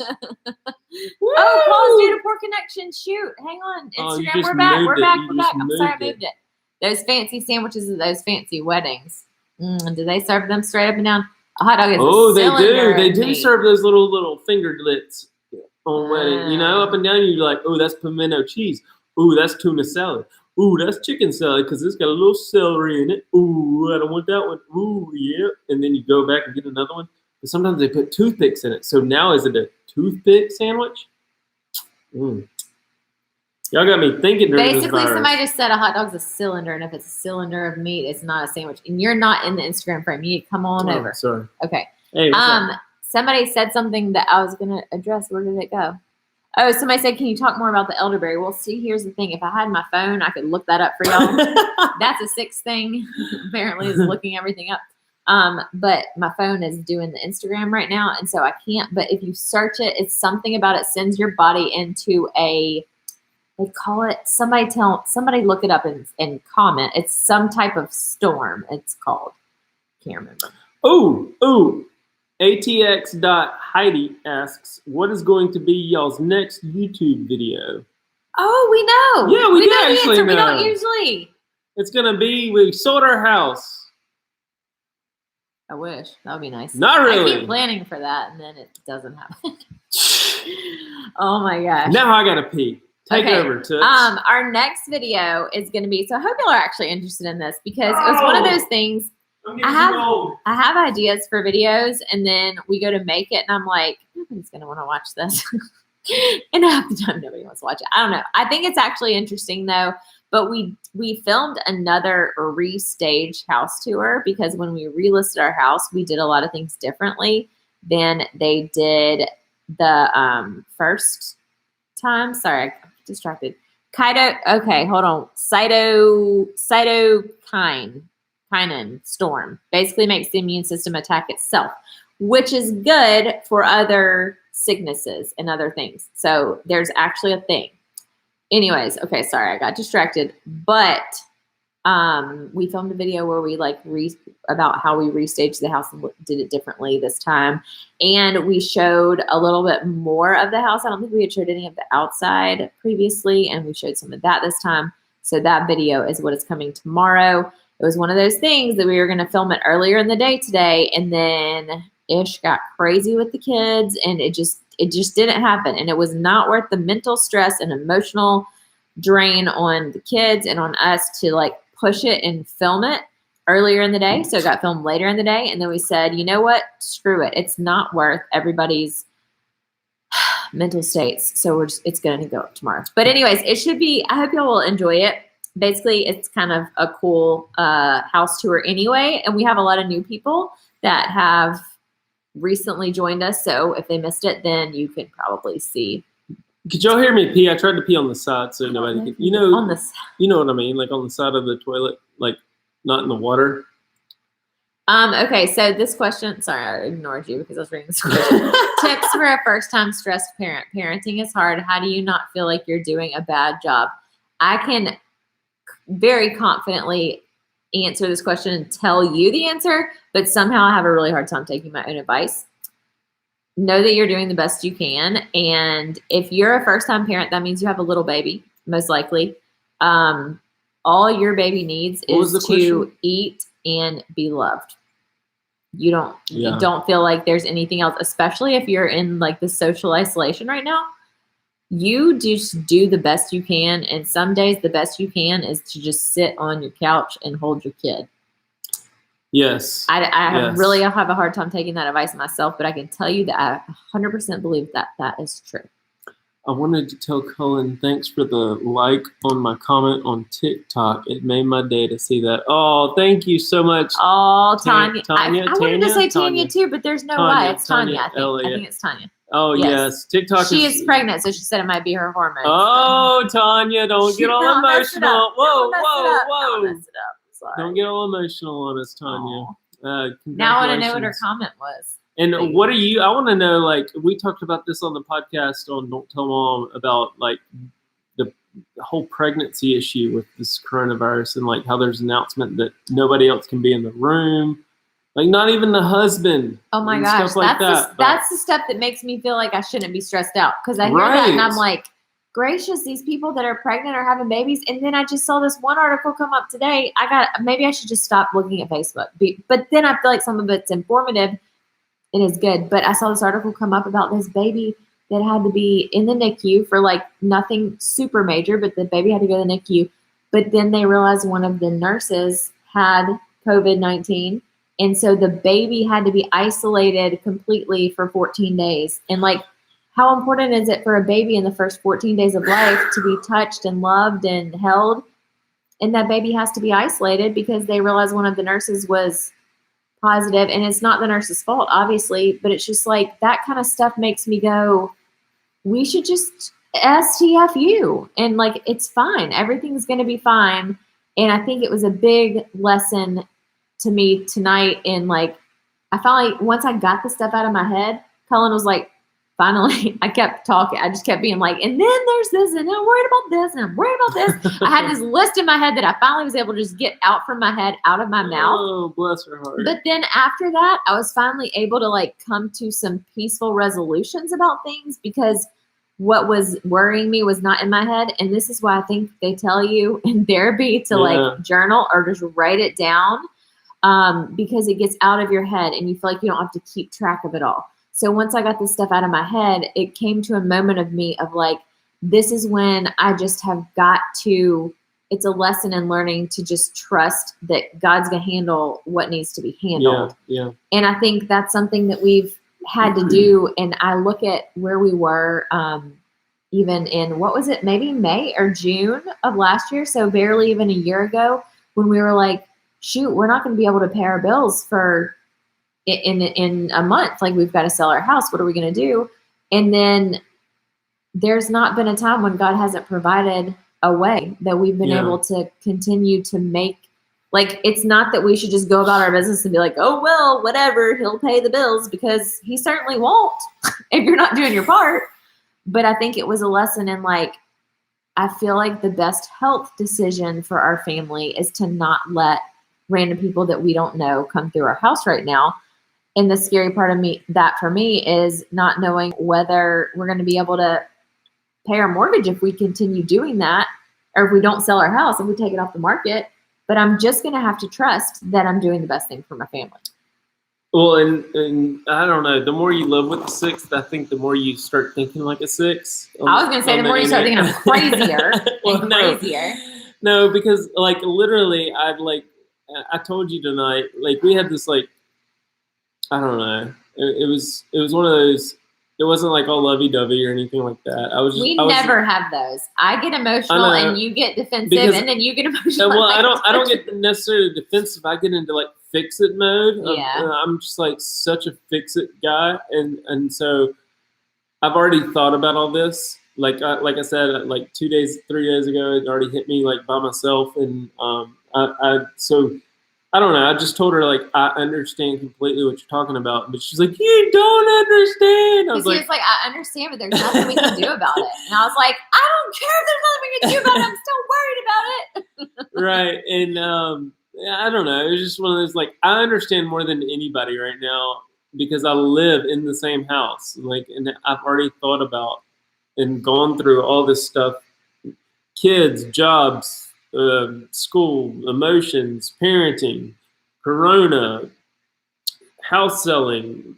A: Oh, Paul's due to poor connection. Shoot, hang on. Instagram, we're back. We're back. I'm sorry I moved it. Those fancy sandwiches at those fancy weddings. Do they serve them straight up and down? A hot dog is a cylinder.
B: They do serve those little fingerlets on wedding. You know, up and down. You're like, oh, that's pimento cheese. Ooh, that's tuna salad. Ooh, that's chicken salad because it's got a little celery in it. Ooh, I don't want that one. Ooh, yeah. And then you go back and get another one. But sometimes they put toothpicks in it. So now is it a toothpick sandwich? Y'all got me thinking during this
A: Basically,
B: virus.
A: somebody just said a hot dog's a cylinder, and if it's a cylinder of meat, it's not a sandwich. And you're not in the Instagram frame. You need to come on over.
B: Sorry.
A: Okay.
B: Hey, what's up?
A: Somebody said something that I was going to address. Where did it go? Oh, somebody said, can you talk more about the elderberry? Well, see, here's the thing. If I had my phone, I could look that up for y'all. That's a sixth thing, apparently, is looking everything up. But my phone is doing the Instagram right now, and so I can't. But if you search it, it's something about it sends your body into a, they call it, somebody look it up and comment. It's some type of storm, it's called. Can't remember.
B: Ooh. ATX.Heidi asks, what is going to be y'all's next YouTube video?
A: Oh, we know.
B: Yeah, we do actually know.
A: We don't usually.
B: It's going to be, we sold our house.
A: I wish. That would be nice.
B: Not really.
A: I keep planning for that, and then it doesn't happen. Oh, my gosh.
B: Now I got to pee. Take over, Toots.
A: Our next video is going to be, so I hope y'all are actually interested in this, because it was one of those things. I have ideas for videos, and then we go to make it, and I'm like, nobody's going to want to watch this. And half the time, nobody wants to watch it. I don't know. I think it's actually interesting, though. But we filmed another restage house tour, because when we relisted our house, we did a lot of things differently than they did the first time. Sorry, I got distracted. Cytokinin storm basically makes the immune system attack itself, which is good for other sicknesses and other things. So there's actually a thing. Anyways, okay, sorry, I got distracted. But we filmed a video where we about how we restaged the house and did it differently this time. And we showed a little bit more of the house. I don't think we had showed any of the outside previously, and we showed some of that this time. So that video is what is coming tomorrow. It was one of those things that we were going to film it earlier in the day today, and then Ish got crazy with the kids, and it just didn't happen. And it was not worth the mental stress and emotional drain on the kids and on us to push it and film it earlier in the day. So it got filmed later in the day, and then we said, you know what? Screw it. It's not worth everybody's mental states. So it's going to go up tomorrow. But anyways, it should be, I hope y'all will enjoy it. basically it's kind of a cool house tour anyway. And we have a lot of new people that have recently joined us. So if they missed it, then you could probably see.
B: Could y'all hear me pee? I tried to pee on the side so nobody could. You know,
A: on this.
B: You know what I mean? Like on the side of the toilet, like not in the water.
A: Okay, so this question, sorry, I ignored you because I was reading this question. Tips for a first-time stressed parent. Parenting is hard. How do you not feel like you're doing a bad job? I can very confidently answer this question and tell you the answer, but somehow I have a really hard time taking my own advice. Know that you're doing the best you can. And if you're a first-time parent, that means you have a little baby, most likely. All your baby needs is to eat and be loved. You don't feel like there's anything else, especially if you're in like the social isolation right now. You just do the best you can. And some days the best you can is to just sit on your couch and hold your kid.
B: Yes.
A: I really have a hard time taking that advice myself, but I can tell you that I 100% believe that that is true.
B: I wanted to tell Cullen, thanks for the like on my comment on TikTok. It made my day to see that. Oh, thank you so much.
A: Oh, Tanya. I wanted to say
B: Tanya
A: too, but there's no way. It's Tanya, I think. I think it's Tanya.
B: Oh, yes. TikTok
A: She is pregnant, so she said it might be her hormones.
B: Oh, Tanya, don't get all emotional. Whoa.
A: Don't mess it up. Sorry.
B: Don't get all emotional on us, Tanya.
A: Now I want to know what her comment was.
B: And what are you? I want to know, like, we talked about this on the podcast on Don't Tell Mom about, like, the whole pregnancy issue with this coronavirus and, like, how there's an announcement that nobody else can be in the room. Like, not even the husband.
A: Oh, my gosh. That's the stuff that makes me feel like I shouldn't be stressed out. Because I hear that and I'm like, gracious, these people that are pregnant are having babies. And then I just saw this one article come up today. Maybe I should just stop looking at Facebook. But then I feel like some of it's informative. It is good. But I saw this article come up about this baby that had to be in the NICU for like nothing super major, but the baby had to go to the NICU. But then they realized one of the nurses had COVID-19. And so the baby had to be isolated completely for 14 days. And like, how important is it for a baby in the first 14 days of life to be touched and loved and held? And that baby has to be isolated because they realized one of the nurses was positive, and it's not the nurse's fault, obviously, but it's just like that kind of stuff makes me go, we should just STFU, and like, it's fine. Everything's going to be fine. And I think it was a big lesson to me tonight. And like, I felt like once I got the stuff out of my head, Cullen was like, finally, I kept talking. I just kept being like, and then there's this, and I'm worried about this, and I'm worried about this. I had this list in my head that I finally was able to just get out from my head, out of my mouth.
B: Oh, bless her heart.
A: But then after that, I was finally able to like come to some peaceful resolutions about things because what was worrying me was not in my head. And this is why I think they tell you in therapy to like journal or just write it down because it gets out of your head and you feel like you don't have to keep track of it all. So once I got this stuff out of my head, it came to a moment of me of like, this is when I just have got to, it's a lesson in learning to just trust that God's going to handle what needs to be handled.
B: Yeah.
A: And I think that's something that we've had to do. And I look at where we were even in, what was it, maybe May or June of last year. So barely even a year ago when we were like, shoot, we're not going to be able to pay our bills for in a month. Like, we've got to sell our house. What are we going to do? And then there's not been a time when God hasn't provided a way that we've been able to continue to make. Like, it's not that we should just go about our business and be like, oh, well, whatever, he'll pay the bills, because he certainly won't if you're not doing your part. But I think it was a lesson in, like, I feel like the best health decision for our family is to not let random people that we don't know come through our house right now. And the scary part of for me is not knowing whether we're going to be able to pay our mortgage if we continue doing that, or if we don't sell our house, if we take it off the market. But I'm just going to have to trust that I'm doing the best thing for my family.
B: Well, and I don't know, the more you live with the sixth, I think the more you start thinking like a six.
A: I was going to say the more you start thinking I'm crazier and crazier.
B: No, because like literally I told you tonight, like we had this like, I don't know. It was one of those, It wasn't like all lovey-dovey or anything like that.
A: We never have those. I get emotional and you get defensive, and then you get emotional.
B: Well, I don't get necessarily defensive. I get into like fix it mode. I'm just like such a fix it guy, and so I've already thought about all this. Like I said, like 3 days ago, it already hit me like by myself, and so I don't know. I just told her like I understand completely what you're talking about, but she's like, you don't understand. I was like,
A: I understand, but there's nothing we can do about it. And I was like, I don't care if there's nothing we can do about it. I'm still worried about it.
B: Right, and I don't know. It was just one of those like I understand more than anybody right now because I live in the same house, like, and I've already thought about and gone through all this stuff: kids, jobs, school, emotions, parenting, corona, house selling,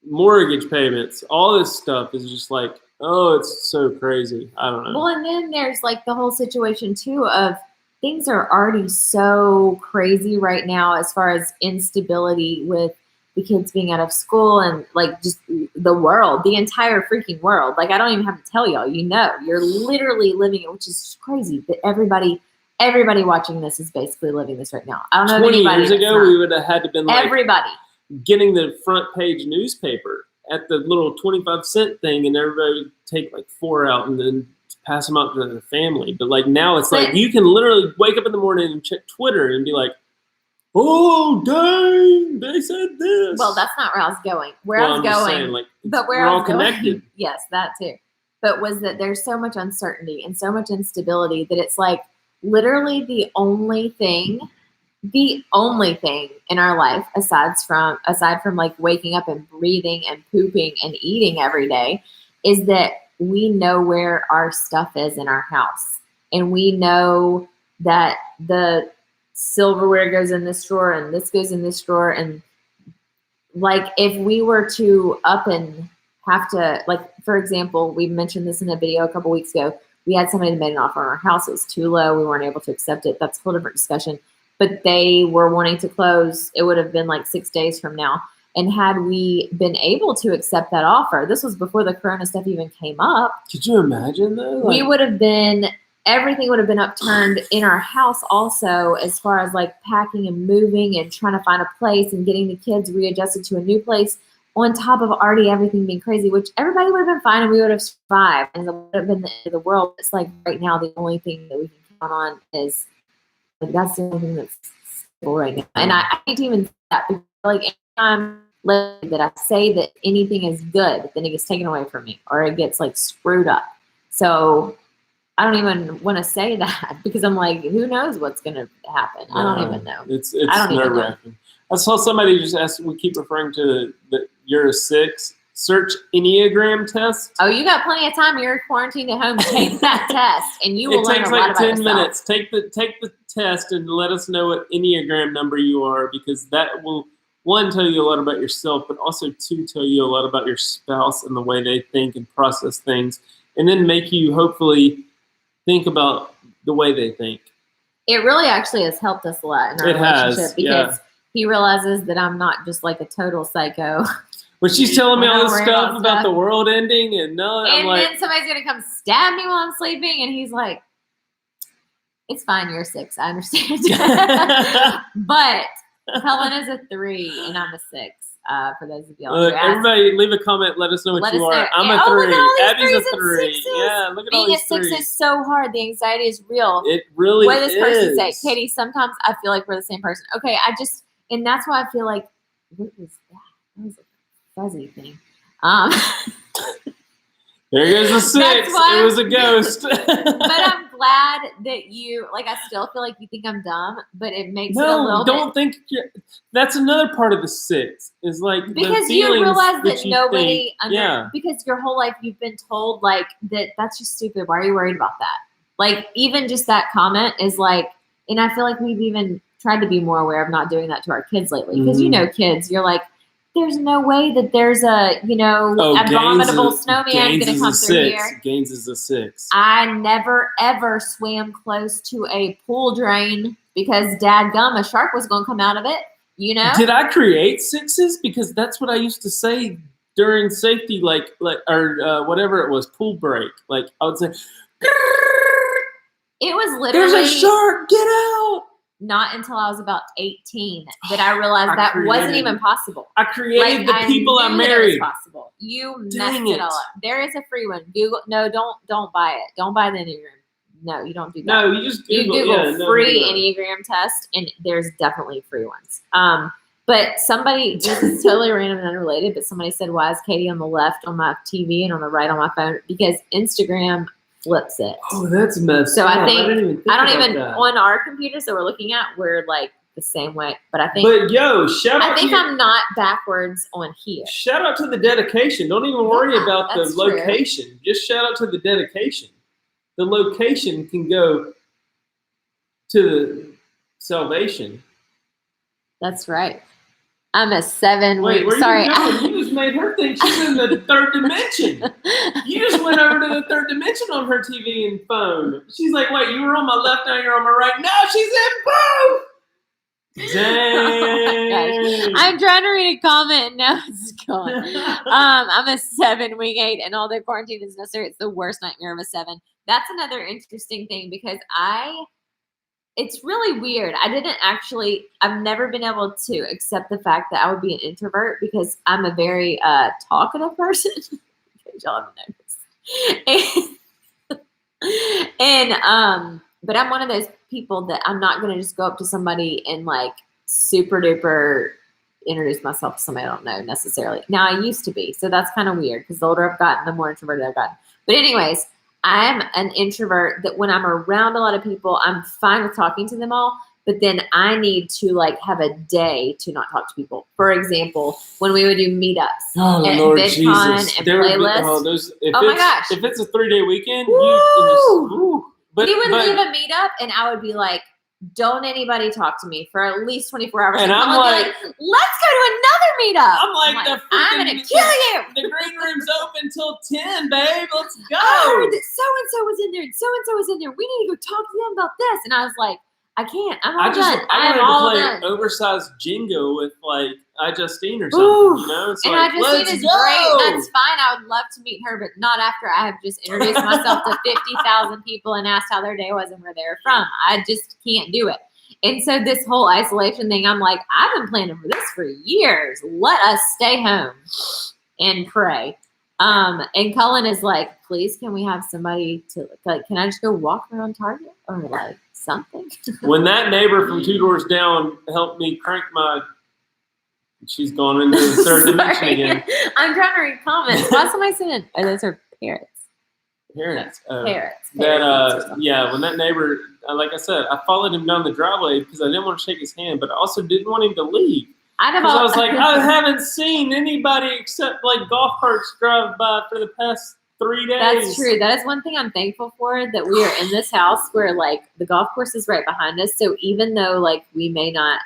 B: mortgage payments. All this stuff is just like, oh, it's so crazy. I don't know.
A: Well, and then there's like the whole situation too of things are already so crazy right now as far as instability with the kids being out of school and like just the world, the entire freaking world. Like I don't even have to tell y'all, you're literally living it, which is crazy that everybody watching this is basically living this right now. I don't know.
B: 20 years ago, we would have had to been like
A: everybody
B: getting the front page newspaper at the little 25-cent thing, and everybody would take like 4 out and then pass them out to their family. But like now, it's like you can literally wake up in the morning and check Twitter and be like, oh, dang, they said this.
A: Well, that's not where I was going. We're
B: all connected.
A: Yes, that too. But was that there's so much uncertainty and so much instability that it's like literally the only thing in our life, aside from like waking up and breathing and pooping and eating every day, is that we know where our stuff is in our house. And we know that the silverware goes in this drawer and this goes in this drawer. And like if we were to up and have to, like, for example, we mentioned this in a video a couple weeks ago, we had somebody that made an offer on our house. It was too low. We weren't able to accept it. That's a whole different discussion. But they were wanting to close. It would have been like 6 days from now. And had we been able to accept that offer, this was before the corona stuff even came up.
B: Could you imagine though?
A: Everything would have been upturned in our house also, as far as like packing and moving and trying to find a place and getting the kids readjusted to a new place on top of already everything being crazy, which everybody would have been fine and we would have survived and it would have been the end of the world. It's like right now, the only thing that we can count on is like, that's the only thing that's stable right now. And I hate to even say that, because like anytime that I say that anything is good, then it gets taken away from me or it gets like screwed up. So I don't even want to say that because I'm like, who knows what's going to happen? I don't even know.
B: It's nerve-wracking. I saw somebody just ask, we keep referring to that you're a 6. Search Enneagram test.
A: Oh, you got plenty of time. You're quarantined at home. Take that test and you will learn a lot about yourself. It takes like 10 minutes.
B: Take the test and let us know what Enneagram number you are, because that will, 1, tell you a lot about yourself, but also 2, tell you a lot about your spouse and the way they think and process things, and then make you hopefully think about the way they think.
A: It really actually has helped us a lot in our relationship because he realizes that I'm not just like a total psycho.
B: When she's telling me all this stuff about the world ending and
A: then somebody's going to come stab me while I'm sleeping, and he's like, it's fine, you're a 6, I understand. But Helen is a 3 and I'm a 6. For those of y'all who
B: everybody leave a comment, let us know what you are. I'm a 3. Abby's a 3. Yeah, look at all these 3s.
A: Being a 6 is so hard. The anxiety is real.
B: It really is.
A: What does this person say? Katie, sometimes I feel like we're the same person. Okay, and that's why I feel like, what was that? That was a fuzzy thing.
B: There goes the 6. It was a ghost.
A: But I'm glad that you, like, I still feel like you think I'm dumb, but it makes it a little
B: don't think that's another part of the 6 is like,
A: because you realize that nobody because your whole life you've been told like that's just stupid. Why are you worried about that? Like, even just that comment is like, and I feel like we've even tried to be more aware of not doing that to our kids lately, because kids, you're like, there's no way that there's a, abominable snowman going to come through here.
B: Gaines is a 6.
A: I never, ever swam close to a pool drain because dadgum, a shark was going to come out of it,
B: Did I create 6s? Because that's what I used to say during safety, or whatever it was, pool break, like I would say,
A: it was literally,
B: there's a shark, get out.
A: Not until I was about 18 that I realized that wasn't even possible.
B: I created the people I married.
A: It was possible. You messed
B: Dang
A: it all up. There is a free one. Google. No, don't buy it. Don't buy the Enneagram. No, you don't do that.
B: No, you just Google,
A: free Enneagram test, and there's definitely free ones. But somebody, this is totally random and unrelated, but somebody said, why is Katie on the left on my TV and on the right on my phone? Because Instagram flips it.
B: Oh, that's messed
A: up. So
B: I
A: don't even on our computers that we're looking at, we're like the same way. But I think I'm not backwards on here.
B: Shout out to the dedication. Don't even worry about the location. True. Just shout out to the dedication. The location can go to the salvation.
A: That's right. I'm a 7 week.
B: Sorry, you just made her think she's in the third dimension. You just went over to the third dimension on her TV and phone. She's like, "Wait, you were on my left, now you're on my right." No, she's in both. Dang!
A: I'm trying to read a comment. No, it's going. I'm a 7 week 8, and although quarantine is necessary, it's the worst nightmare of a 7. That's another interesting thing because it's really weird. I've never been able to accept the fact that I would be an introvert because I'm a very talkative person. Y'all haven't noticed. But I'm one of those people that I'm not going to just go up to somebody and like super duper introduce myself to somebody I don't know necessarily. Now I used to be, so that's kind of weird because the older I've gotten, the more introverted I've gotten. But anyways, I'm an introvert that when I'm around a lot of people, I'm fine with talking to them all, but then I need to like have a day to not talk to people. For example, when we would do meetups
B: at
A: Lord
B: VidCon
A: Jesus. And playlists.
B: My gosh. If it's a 3-day weekend, you
A: would leave a meetup and I would be like, don't anybody talk to me for at least 24 hours.
B: And I'm like,
A: let's go to another meetup.
B: I'm
A: going to kill you.
B: The green room's open till 10, babe. Let's go.
A: I heard that so-and-so was in there and so-and-so was in there. We need to go talk to them about this. And I was like, I can't. I'm all done.
B: I wanted to play oversized Jingo with like iJustine or something, you know? It's
A: and
B: like,
A: iJustine is great. That's fine. I would love to meet her, but not after I have just introduced myself to 50,000 people and asked how their day was and where they were from. I just can't do it. And so this whole isolation thing, I'm like, I've been planning for this for years. Let us stay home and pray. And Cullen is like, please, can we have somebody to like, can I just go walk around Target or like something?
B: When that neighbor from 2 doors down helped me crank she's gone into the third dimension again.
A: I'm trying to read comments. Why somebody saying, oh, those are parrots.
B: Parrots.
A: Parrots.
B: When that neighbor, like I said, I followed him down the driveway because I didn't want to shake his hand, but I also didn't want him to leave. I was like, I haven't seen anybody except like golf carts drive by for the past 3 days.
A: That's true. That is one thing I'm thankful for, that we are in this house where like the golf course is right behind us. So even though like we may not,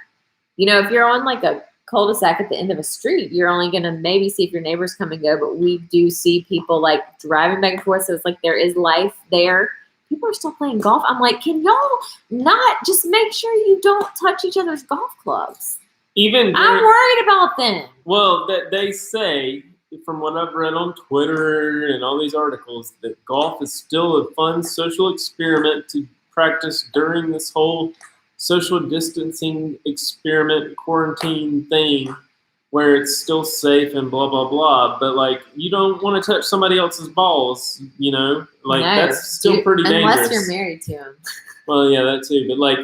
A: if you're on like a cul-de-sac at the end of a street, you're only going to maybe see if your neighbors come and go, but we do see people like driving back and forth. So it's like there is life there. People are still playing golf. I'm like, can y'all not just make sure you don't touch each other's golf clubs? I'm worried about them.
B: Well, that they say, from what I've read on Twitter and all these articles, that golf is still a fun social experiment to practice during this whole social distancing experiment quarantine thing, where it's still safe and blah blah blah. But like, you don't want to touch somebody else's balls, that's still pretty dangerous.
A: Unless you're married to him.
B: Well, yeah, that too. But like,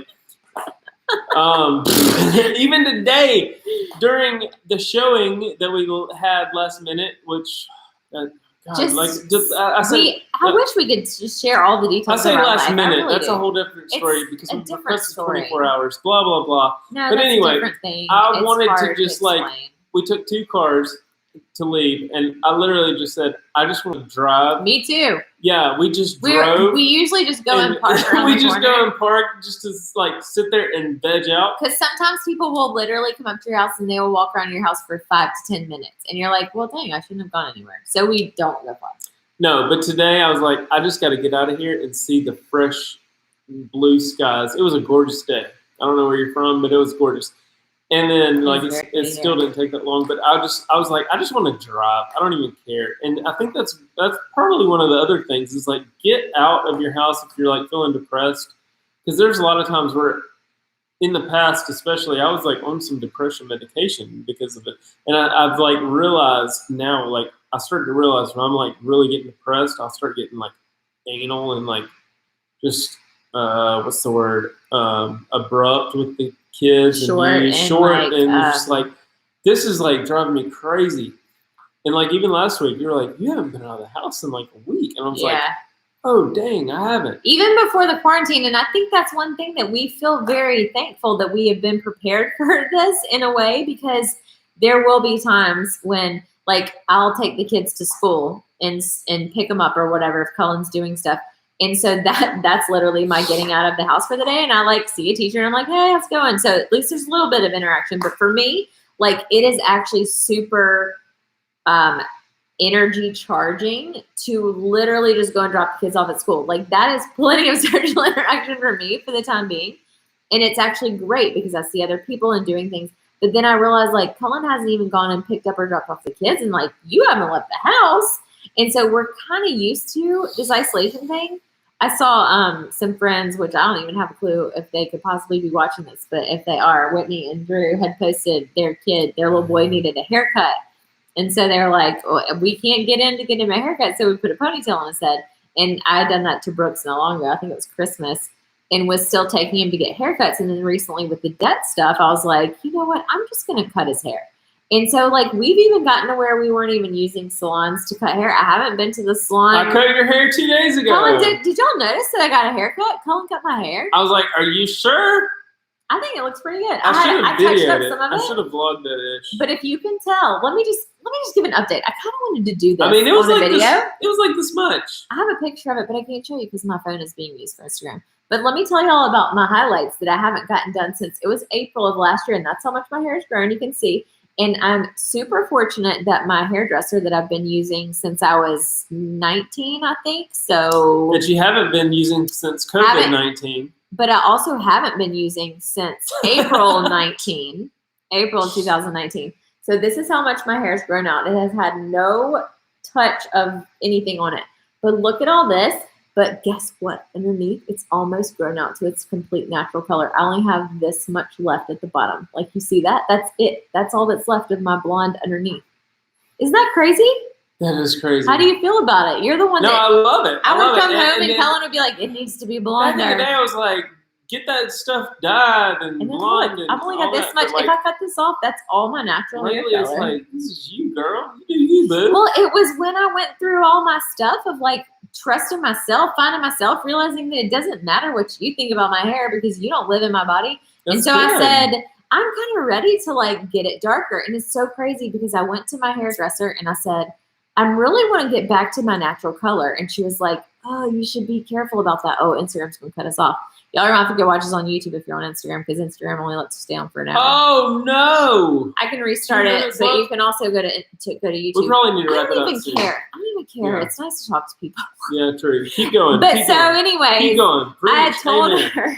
B: even today during the showing that we had last minute, which I
A: wish we could just share all the details.
B: I say last minute. Really that's a whole different story because we requested 24 hours. Blah blah blah.
A: No,
B: but
A: that's
B: anyway,
A: a different thing.
B: I wanted to just we took 2 cars to leave, and I literally just said, I just want to drive.
A: Me too.
B: Yeah, we just drove.
A: We usually just go and park around
B: we just go and park just to like sit there and veg out.
A: Because sometimes people will literally come up to your house and they will walk around your house for 5 to 10 minutes, and you're like, well, dang, I shouldn't have gone anywhere. So we don't go far.
B: No, but today I was like, I just got to get out of here and see the fresh blue skies. It was a gorgeous day. I don't know where you're from, but it was gorgeous. And then like
A: That's
B: it
A: very
B: still
A: fair.
B: didn't take that long, but I was like, I just want to drive. I don't even care. And I think that's probably one of the other things is like get out of your house if you're like feeling depressed, because there's a lot of times where in the past, especially, I was like on some depression medication because of it, and I've like realized now, like I started to realize when I'm like really getting depressed, I'll start getting like anal and like just what's the word, abrupt with the kids and short, and you're just like, this is like driving me crazy. And like even last week, you were like, you haven't been out of the house in like a week, and I was like, oh dang, I haven't.
A: Even before the quarantine, and I think that's one thing that we feel very thankful that we have been prepared for this in a way, because there will be times when like I'll take the kids to school and pick them up or whatever if Cullen's doing stuff. And so that's literally my getting out of the house for the day. And I like see a teacher and I'm like, hey, how's it going? So at least there's a little bit of interaction. But for me, like it is actually super energy charging to literally just go and drop the kids off at school. Like that is plenty of social interaction for me for the time being. And it's actually great because I see other people and doing things. But then I realized like Cullen hasn't even gone and picked up or dropped off the kids, and like you haven't left the house. And so we're kind of used to this isolation thing. I saw some friends, which I don't even have a clue if they could possibly be watching this, but if they are, Whitney and Drew had posted their little boy needed a haircut. And so they're like, oh, we can't get in to get him a haircut, so we put a ponytail on his head. And I had done that to Brooks no long ago. I think it was Christmas, and was still taking him to get haircuts. And then recently with the debt stuff, I was like, you know what? I'm just going to cut his hair. And so, like, we've even gotten to where we weren't even using salons to cut hair. I haven't been to the salon.
B: I cut your hair 2 days ago.
A: Cullen, did y'all notice that I got a haircut? Cullen cut my hair.
B: I was like, are you sure?
A: I think it looks pretty good.
B: I should have videoed it.
A: Some of it.
B: I should have vlogged that ish.
A: But if you can tell, let me just give an update. I kind of wanted to do this.
B: I mean, it was
A: on
B: like
A: video.
B: It was like this much.
A: I have a picture of it, but I can't show you because my phone is being used for Instagram. But let me tell you all about my highlights that I haven't gotten done since it was April of last year, and that's how much my hair has grown. You can see. And I'm super fortunate that my hairdresser that I've been using since I was 19, I think. So
B: that you haven't been using since COVID-19.
A: But I also haven't been using since April 19, April of 2019. So this is how much my hair has grown out. It has had no touch of anything on it. But look at all this. But guess what? Underneath, it's almost grown out to its complete natural color. I only have this much left at the bottom. Like you see that? That's it. That's all that's left of my blonde underneath. Isn't that crazy?
B: That is crazy.
A: How do you feel about it? You're the one that...
B: No, I love it.
A: I would come home and Cullen would be like, it needs to be blonde.
B: Back in the day, I was like, get that stuff dyed and blonde.
A: I've only got this much. Like, if I cut this off, that's all my natural hair color.
B: It's like, this is you, girl. You do you, boo.
A: Well, it was when I went through all my stuff of like trusting myself, finding myself, realizing that it doesn't matter what you think about my hair because you don't live in my body.
B: That's
A: and so
B: good.
A: I said, I'm kind of ready to like get it darker. And it's so crazy because I went to my hairdresser and I said, I really want to get back to my natural color. And she was like, oh, you should be careful about that. Oh, Instagram's going to cut us off. Y'all are going to have to go watch us on YouTube if you're on Instagram because Instagram only lets you stay on for an hour.
B: Oh, no.
A: I can restart it, but you can also go to YouTube.
B: We probably need to wrap it up.
A: I don't even care. Yeah. It's nice to talk to people.
B: Yeah, true. Keep going.
A: But
B: keep
A: so
B: going.
A: anyway,
B: keep going.
A: I had told her,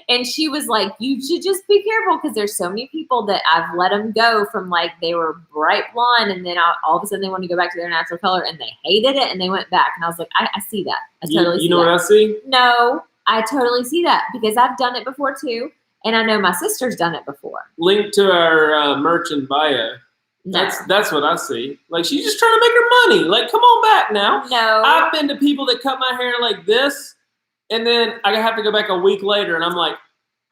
A: and she was like, you should just be careful because there's so many people that I've let them go from like they were bright blonde and then all of a sudden they wanted to go back to their natural color and they hated it and they went back. And I was like, I see that. I totally see that.
B: You know what I see?
A: No. I totally see that because I've done it before too, and I know my sister's done it before.
B: Link to our merch in bio.
A: No.
B: That's what I see. Like she's just trying to make her money. Like, come on back now.
A: No.
B: I've been to people that cut my hair like this, and then I have to go back a week later, and I'm like,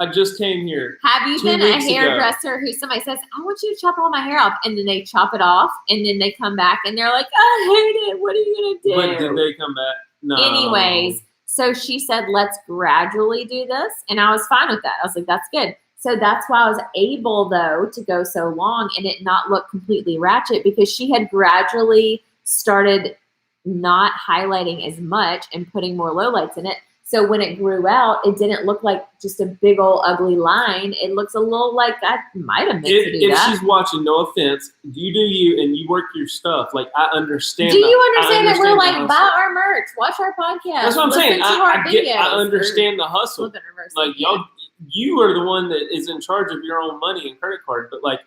B: I just came here.
A: Have you been a hairdresser who somebody says, I want you to chop all my hair off, and then they chop it off, and then they come back, and they're like, I hate it. What are you going to do?
B: But did they come back? No.
A: Anyways. So she said, let's gradually do this. And I was fine with that. I was like, that's good. So that's why I was able, though, to go so long and it not look completely ratchet because she had gradually started not highlighting as much and putting more lowlights in it. So when it grew out, it didn't look like just a big old ugly line. It looks a little like I might have meant to do that.
B: If she's watching, no offense, you do you and you work your stuff. Like I understand.
A: Do you understand that we're like buy our merch, watch our podcast?
B: That's what I'm saying. I
A: understand the hustle.
B: Like y'all, you are the one that is in charge of your own money and credit card. But like,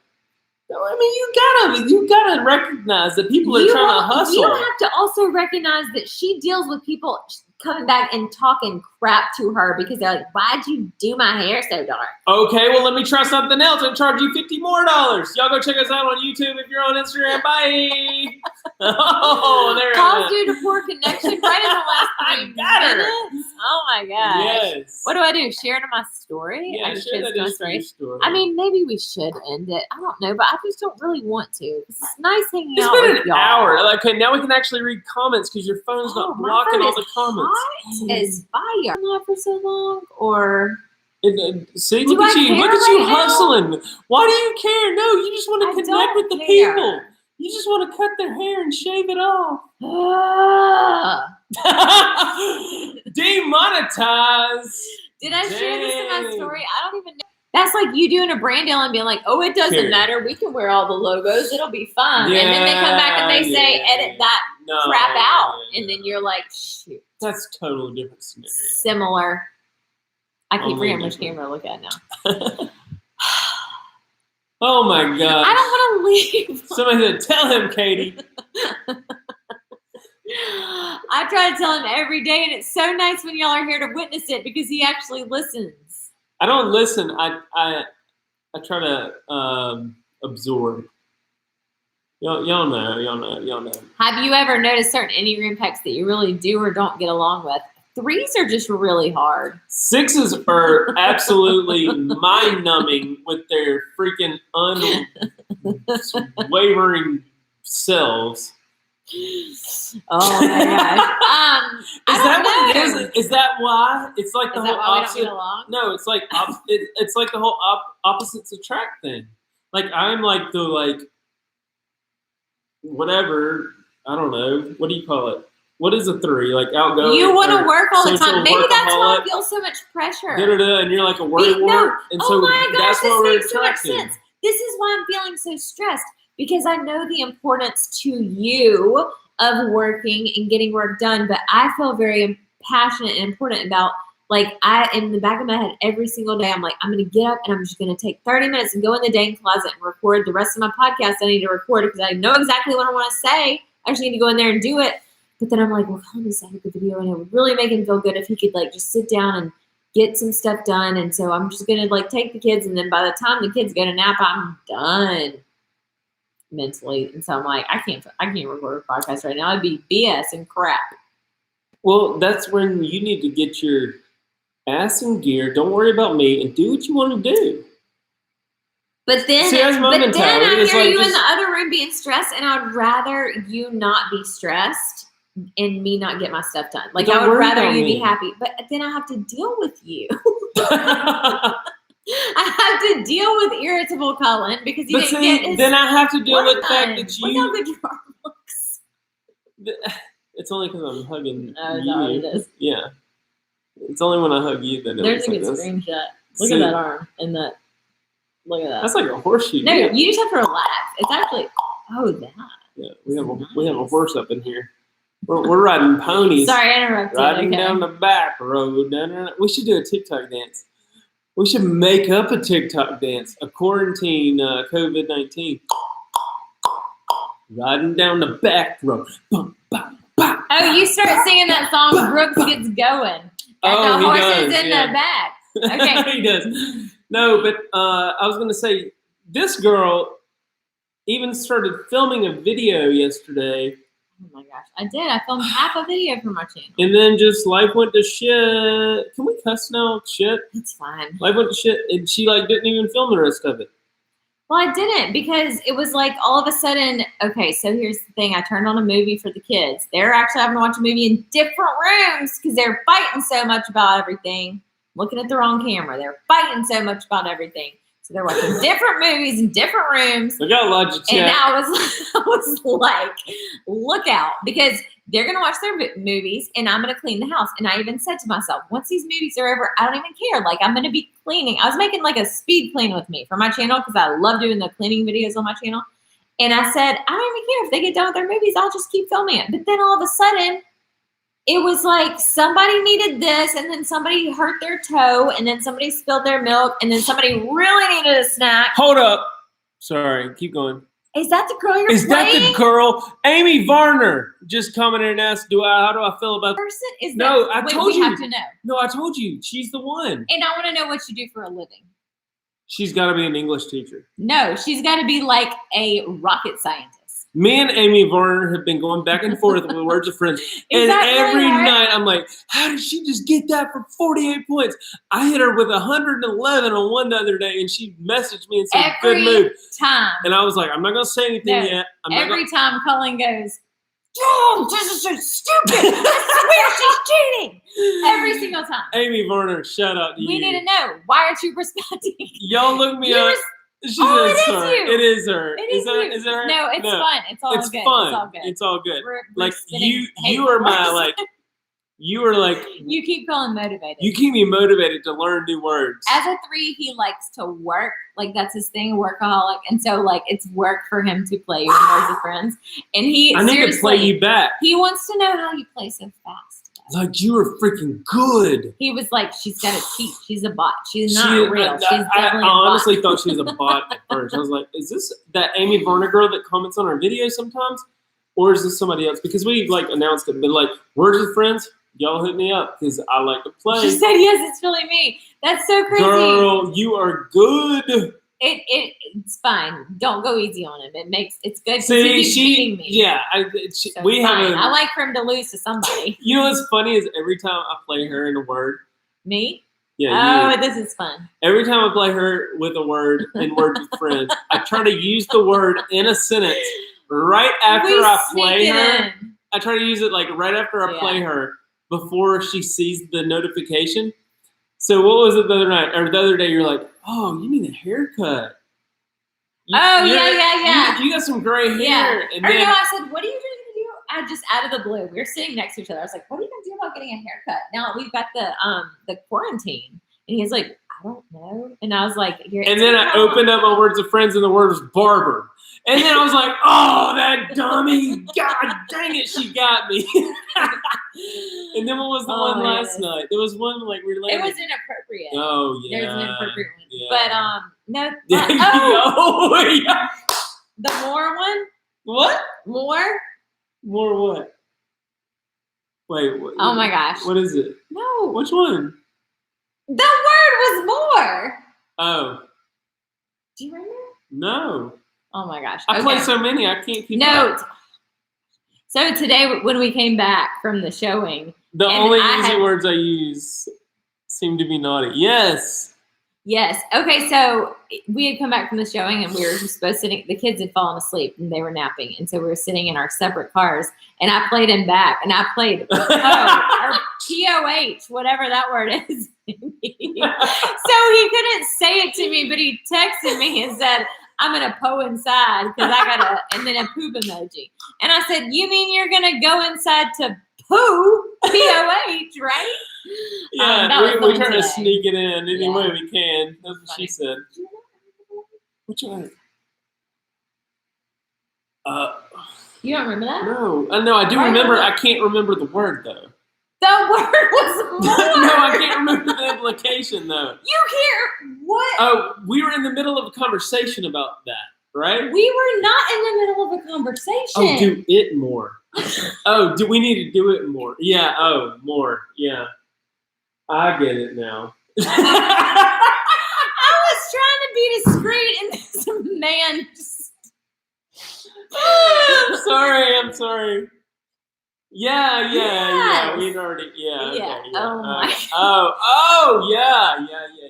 B: I mean, you gotta recognize that people are trying to hustle.
A: You have to also recognize that she deals with people coming back and talking crap to her because they're like, "Why'd you do my hair so dark?"
B: Okay, well, let me try something else and charge you $50 more. Y'all go check us out on YouTube if you're on Instagram. Bye. Oh, there it is.
A: Paul's due to poor connection right in the last 3 minutes. Oh my gosh.
B: Yes.
A: What do I do? Share it in my story?
B: Yeah, share that in your story.
A: I mean, maybe we should end it. I don't know, but I just don't really want to. It's nice hanging out
B: It's been
A: with
B: an
A: y'all.
B: hour. Okay, now we can actually read comments because your phone's not blocking all the comments.
A: Hot as fire. Not for so long, or
B: see, look at you
A: right
B: hustling. Why do you care? No, you just want to connect with the people. You just want to cut their hair and shave it off. Demonetize.
A: Did I share this in my story? I don't even know. That's like you doing a brand deal and being like, "Oh, it doesn't matter. We can wear all the logos. It'll be fun."
B: Yeah,
A: and then they come back and they say, "Edit that crap out," and then you're like, "Shoot."
B: That's a totally different scenario.
A: Similar. I keep forgetting which camera to look at now.
B: Oh my God.
A: I don't want to leave.
B: Somebody said, "Tell him, Katie."
A: I try to tell him every day, and it's so nice when y'all are here to witness it because he actually listens.
B: I don't listen. I try to absorb. Y'all know.
A: Have you ever noticed certain Enneagram types that you really do or don't get along with? 3s are just really hard.
B: 6s are absolutely mind-numbing with their freaking unwavering selves.
A: Oh my gosh.
B: Is that what it is? Is that why? It's like the whole opposite. No, it's like it's like the whole opposites attract thing. Like I'm like the whatever. I don't know. What do you call it? What is a 3? Like outgoing?
A: You want to work all the time. Maybe that's why I
B: workaholic?
A: feel so much pressure.
B: And you're like a worrywart.
A: No.
B: And
A: oh
B: so
A: my gosh,
B: that's what
A: this
B: we're
A: makes so much
B: attracting.
A: sense. This is why I'm feeling so stressed because I know the importance to you of working and getting work done, but I feel very passionate and important about, like, in the back of my head every single day, I'm like, I'm going to get up and I'm just going to take 30 minutes and go in the dang closet and record the rest of my podcast I need to record because I know exactly what I want to say. I just need to go in there and do it. But then I'm like, well, Colin decided the video and it would really make him feel good if he could like just sit down and get some stuff done. And so I'm just going to like take the kids. And then by the time the kids go to nap, I'm done mentally. And so I'm like, I can't record a podcast right now. It'd be BS and crap.
B: Well, that's when you need to get your ass in gear. Don't worry about me and do what you want to do.
A: But then I hear
B: like
A: you in the other room being stressed, and I'd rather you not be stressed and me not get my stuff done. Like, I would rather you be happy. But then I have to deal with you. I have to deal with irritable Colin because he didn't get his
B: then I have to deal with the fact that you...
A: Look how good your arm looks.
B: It's only because I'm hugging
A: Oh,
B: you.
A: no, it is.
B: Yeah. It's only when I hug you that it
A: There's
B: looks
A: a good
B: like
A: screenshot. Look at that arm and that. Look at that.
B: That's like a horseshoe.
A: No, you just have to relax. It's actually, that.
B: Yeah, we have a horse up in here. We're riding ponies.
A: Sorry, I interrupted.
B: Riding down the back road. We should do a TikTok dance. We should make up a TikTok dance. A quarantine COVID-19. Riding down the back road.
A: Oh, you start singing that song, Brooks Gets Going. And the horses in the back. Okay.
B: He does. No, but I was going to say, this girl even started filming a video yesterday.
A: Oh my gosh, I did. I filmed half a video for my channel.
B: And then just life went to shit. Can we cuss now? Shit?
A: It's fine.
B: Life went to shit, and she didn't even film the rest of it.
A: Well, I didn't because it was like all of a sudden, okay, so here's the thing. I turned on a movie for the kids. They're actually having to watch a movie in different rooms because they're fighting so much about everything. Looking at the wrong camera. They're fighting so much about everything. So they're watching different movies in different rooms.
B: We got a lot of chat.
A: And I was like, look out, because they're going to watch their movies and I'm going to clean the house. And I even said to myself, once these movies are over, I don't even care. Like, I'm going to be cleaning. I was making like a speed clean with me for my channel because I love doing the cleaning videos on my channel. And I said, I don't even care if they get done with their movies. I'll just keep filming it. But then all of a sudden, it was like somebody needed this, and then somebody hurt their toe, and then somebody spilled their milk, and then somebody really needed a snack.
B: Hold up. Sorry, keep going.
A: Is that the girl you're
B: Is
A: playing?
B: that the girl? Amy Varner just commented and asked, how do I feel about
A: person? Is
B: No,
A: that,
B: I
A: wait,
B: told
A: we
B: you.
A: have to know.
B: No, I told you. She's the one.
A: And I want to know what you do for a living.
B: She's got to be an English teacher.
A: No, she's got to be like a rocket scientist.
B: Me and Amy Varner have been going back and forth with Words of Friends. And every night I'm like, how did she just get that for 48 points? I hit her with 111 on one the other day, and she messaged me and said, good move.
A: Time.
B: And I was like, I'm not going to say anything yet.
A: Every time Colleen goes, oh, this is so stupid. I swear she's cheating. Every single time.
B: Amy Varner, shout out to you.
A: We need to know. Why aren't you responding?
B: Y'all look me up.
A: It is her.
B: It is her.
A: Is
B: it her?
A: No, it's fun. It's all
B: it's
A: good.
B: Fun.
A: It's all good.
B: It's all good.
A: We're
B: like you are my like. You are like.
A: You keep Colin motivated.
B: You keep me motivated to learn new words.
A: As a 3, he likes to work. Like that's his thing, workaholic. And so like it's work for him to play you in Words of Friends. And I
B: need to play you back.
A: He wants to know how you play so fast.
B: Like you were freaking good.
A: He was like, she's got to cheat. She's a bot. She's not real. She's definitely a bot.
B: I honestly thought she was a bot at first. I was like, is this that Amy Varner girl that comments on our videos sometimes? Or is this somebody else? Because we like announced it, but like Words of Friends, y'all hit me up because I like to play.
A: She said, yes, it's really me. That's so crazy.
B: Girl, you are good.
A: It's fine. Don't go easy on him. It's good.
B: See,
A: he's cheating me.
B: Yeah,
A: So
B: we have.
A: I like for him to lose to somebody.
B: You know what's funny is every time I play her in a word.
A: Me?
B: Yeah.
A: Oh, this is fun.
B: Every time I play her with a word in Words with Friends, I try to use the word in a sentence right after I play her. I try to use it like right after I play her before she sees the notification. So what was it the other night or the other day? You're like, oh, you need a haircut.
A: Yeah.
B: You got some gray hair.
A: Yeah.
B: And
A: or
B: then,
A: no, I said, what are you going to do? I just out of the blue. We were sitting next to each other. I was like, what are you going to do about getting a haircut? Now we've got the quarantine. And he's like, I don't know. And I was like,
B: and then I opened up my Words of Friends and the word was barber. And then I was like, oh, that dummy. God dang it, she got me. And then what was the one last night? There was one like related.
A: It was inappropriate.
B: Oh, yeah.
A: There's an inappropriate one.
B: Yeah.
A: But, no.
B: Yeah.
A: The more one?
B: What?
A: More?
B: More what? Wait. What,
A: oh, my gosh.
B: What is it?
A: No.
B: Which one?
A: The word was more.
B: Oh.
A: Do you remember?
B: No.
A: Oh my gosh.
B: I play so many, I can't keep up.
A: So today when we came back from the showing.
B: The only easy words I use seem to be naughty. Yes.
A: Yes. Okay, so we had come back from the showing and we were just both sitting, the kids had fallen asleep and they were napping. And so we were sitting in our separate cars and I played him back and I played or POH, whatever that word is. So he couldn't say it to me, but he texted me and said, I'm going to po inside because I got and then a poop emoji. And I said, you mean you're going to go inside to poo, POH, right?
B: Yeah, we try to sneak it in any way we can. That's what she said. Which one?
A: You don't remember that?
B: No. I do remember. I can't remember the word, though.
A: The word was more.
B: No, I can't remember the implication, though.
A: You can't. What?
B: Oh, we were in the middle of a conversation about that, right?
A: We were not in the middle of a conversation.
B: Oh, do it more. Oh, do we need to do it more? Yeah. Oh, more. Yeah. I get it now.
A: I was trying to be discreet, and this man just.
B: I'm sorry. Yeah. We'd already. Yeah.
A: Yeah.
B: Okay, yeah.
A: Oh my.
B: Oh, yeah.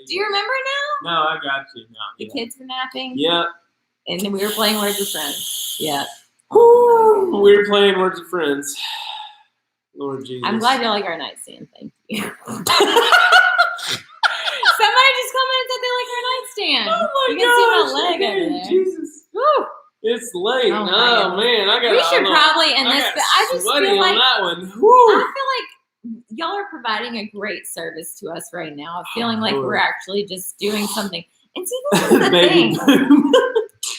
A: Do you remember now?
B: No, I got you now.
A: The kids were napping.
B: Yeah.
A: And then we were playing Words of Friends. Yeah.
B: Woo. We were playing Words of Friends. Lord Jesus.
A: I'm glad you like our nightstand. Thank you. Somebody just commented that they like our nightstand.
B: Oh my
A: you can see my leg over there.
B: Jesus.
A: Woo.
B: It's late.
A: Oh
B: man, I got.
A: We should probably end this, but I just feel like
B: that one.
A: Woo. I feel like y'all are providing a great service to us right now. Feeling like we're actually just doing something. And see, this is the thing.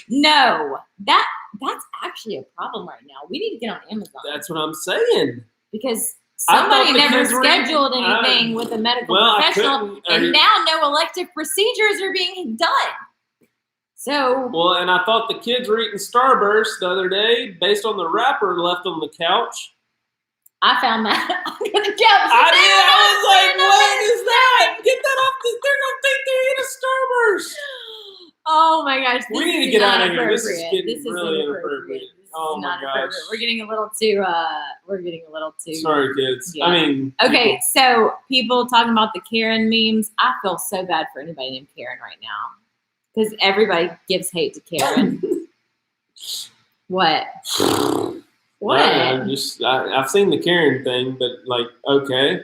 A: No, that's actually a problem right now. We need to get on Amazon.
B: That's what I'm saying.
A: Because Somebody never scheduled anything with a medical professional, and now no elective procedures are being done. So
B: and I thought the kids were eating Starburst the other day based on the wrapper left on the couch.
A: I found that on the couch.
B: I was like, what is that? Get that off. They're going to think they ate a Starburst.
A: Oh my gosh.
B: We need to get out of here. This is getting really inappropriate. Oh my gosh.
A: We're getting a little too,
B: Sorry, kids.
A: Yeah.
B: I mean.
A: Okay, so people talking about the Karen memes. I feel so bad for anybody named Karen right now. Because everybody gives hate to Karen. What? What?
B: I've seen the Karen thing, but like, okay.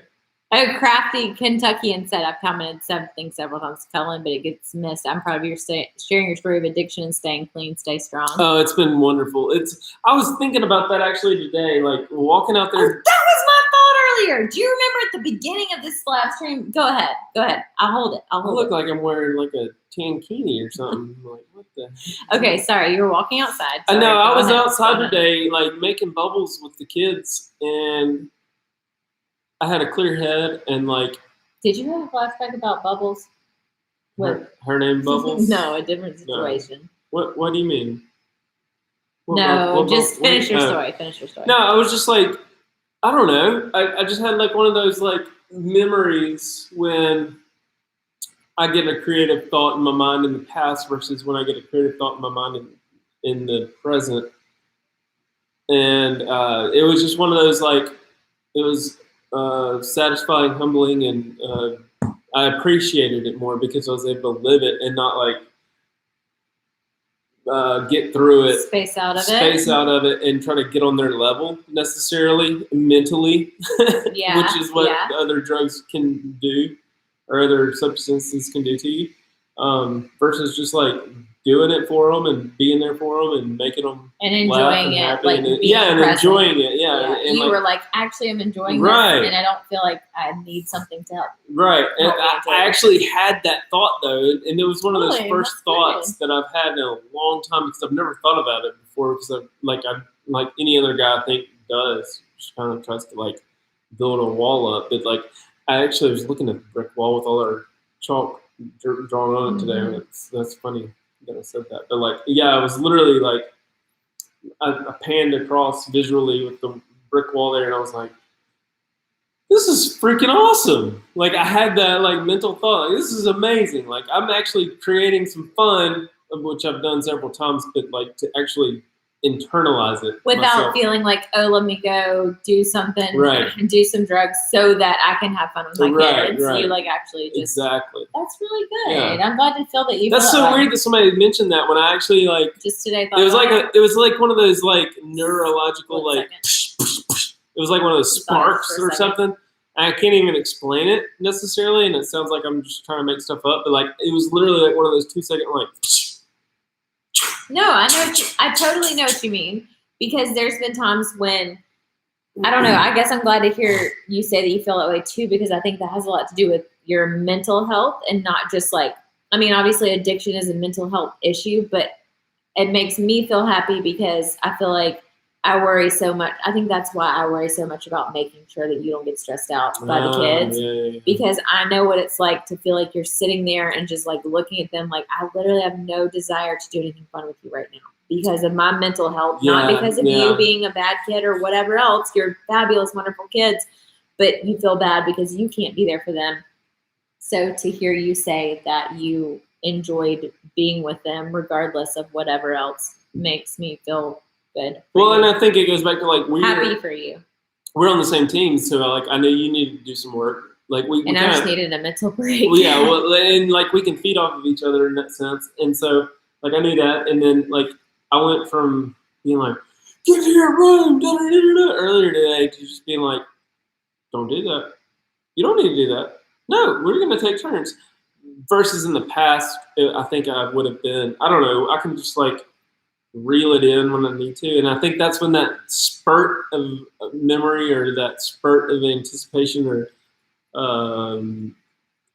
A: Oh, Crafty Kentuckian said, I've commented something several times to Cullen, but it gets missed. I'm proud of your sharing your story of addiction and staying clean, stay strong.
B: Oh, it's been wonderful. I was thinking about that actually today, like walking out there.
A: Oh, that was my thought earlier. Do you remember at the beginning of this live stream? Go ahead. I'll hold it.
B: I look like I'm wearing like a tankini or something. Like, what the?
A: Okay, sorry. You were walking outside.
B: I know. I was outside today, like making bubbles with the kids, and I had a clear head, and like.
A: Did you have a flashback about Bubbles?
B: Her name Bubbles?
A: No, a different situation.
B: No. What do you mean?
A: Finish your story. Finish your story.
B: No, I was just like, I don't know. I just had like one of those like memories when I get a creative thought in my mind in the past versus when I get a creative thought in my mind in the present. And it was just one of those like, it was satisfying, humbling, and I appreciated it more because I was able to live it and not like get through it, space out of it, and try to get on their level necessarily mentally, which is what other drugs can do or other substances can do to you, versus just like doing it for them and being there for them and making them
A: and enjoying it, like
B: and enjoying it, And
A: you were like, actually, I'm enjoying this, and I don't feel like I need something to help.
B: Right, and I actually had that thought though, and it was one of those first thoughts that I've had in a long time because I've never thought about it before. Because I like any other guy I think does, just kind of tries to like build a wall up. But like, I actually was looking at the brick wall with all our chalk drawn on it today, and that's funny that I said that. But like, I was literally like, I panned across visually with the brick wall there, and I was like, this is freaking awesome. Like, I had that like mental thought, like, this is amazing. Like, I'm actually creating some fun, which I've done several times, but like to actually internalize it
A: without feeling like, oh, let me go do something and do some drugs so that I can have fun with my kids. Right. You like actually just
B: exactly.
A: That's really good. I'm glad to feel that you.
B: That's so weird that somebody mentioned that when I actually like
A: just today.
B: It was like one of those like neurological like. It was like one of those sparks or something. I can't even explain it necessarily, and it sounds like I'm just trying to make stuff up. But like, it was literally like one of those 2-second like.
A: No, I totally know what you mean, because there's been times when, I don't know, I guess I'm glad to hear you say that you feel that way too, because I think that has a lot to do with your mental health and not just like, I mean, obviously addiction is a mental health issue, but it makes me feel happy because I feel like I worry so much. I think that's why I worry so much about making sure that you don't get stressed out by the kids, because I know what it's like to feel like you're sitting there and just like looking at them like, I literally have no desire to do anything fun with you right now because of my mental health, not because of you being a bad kid or whatever else. You're fabulous, wonderful kids, but you feel bad because you can't be there for them. So to hear you say that you enjoyed being with them regardless of whatever else makes me feel good.
B: Well, and I think it goes back to like
A: happy for you.
B: We're on the same team, so like I know you need to do some work. Like I
A: just needed a mental break.
B: And like we can feed off of each other in that sense. And so like I knew that, and then like I went from being like, get to your room earlier today to just being like, don't do that. You don't need to do that. No, we're gonna take turns. Versus in the past, I think I would have been. I don't know. I can just like reel it in when I need to, and I think that's when that spurt of memory or that spurt of anticipation or I don't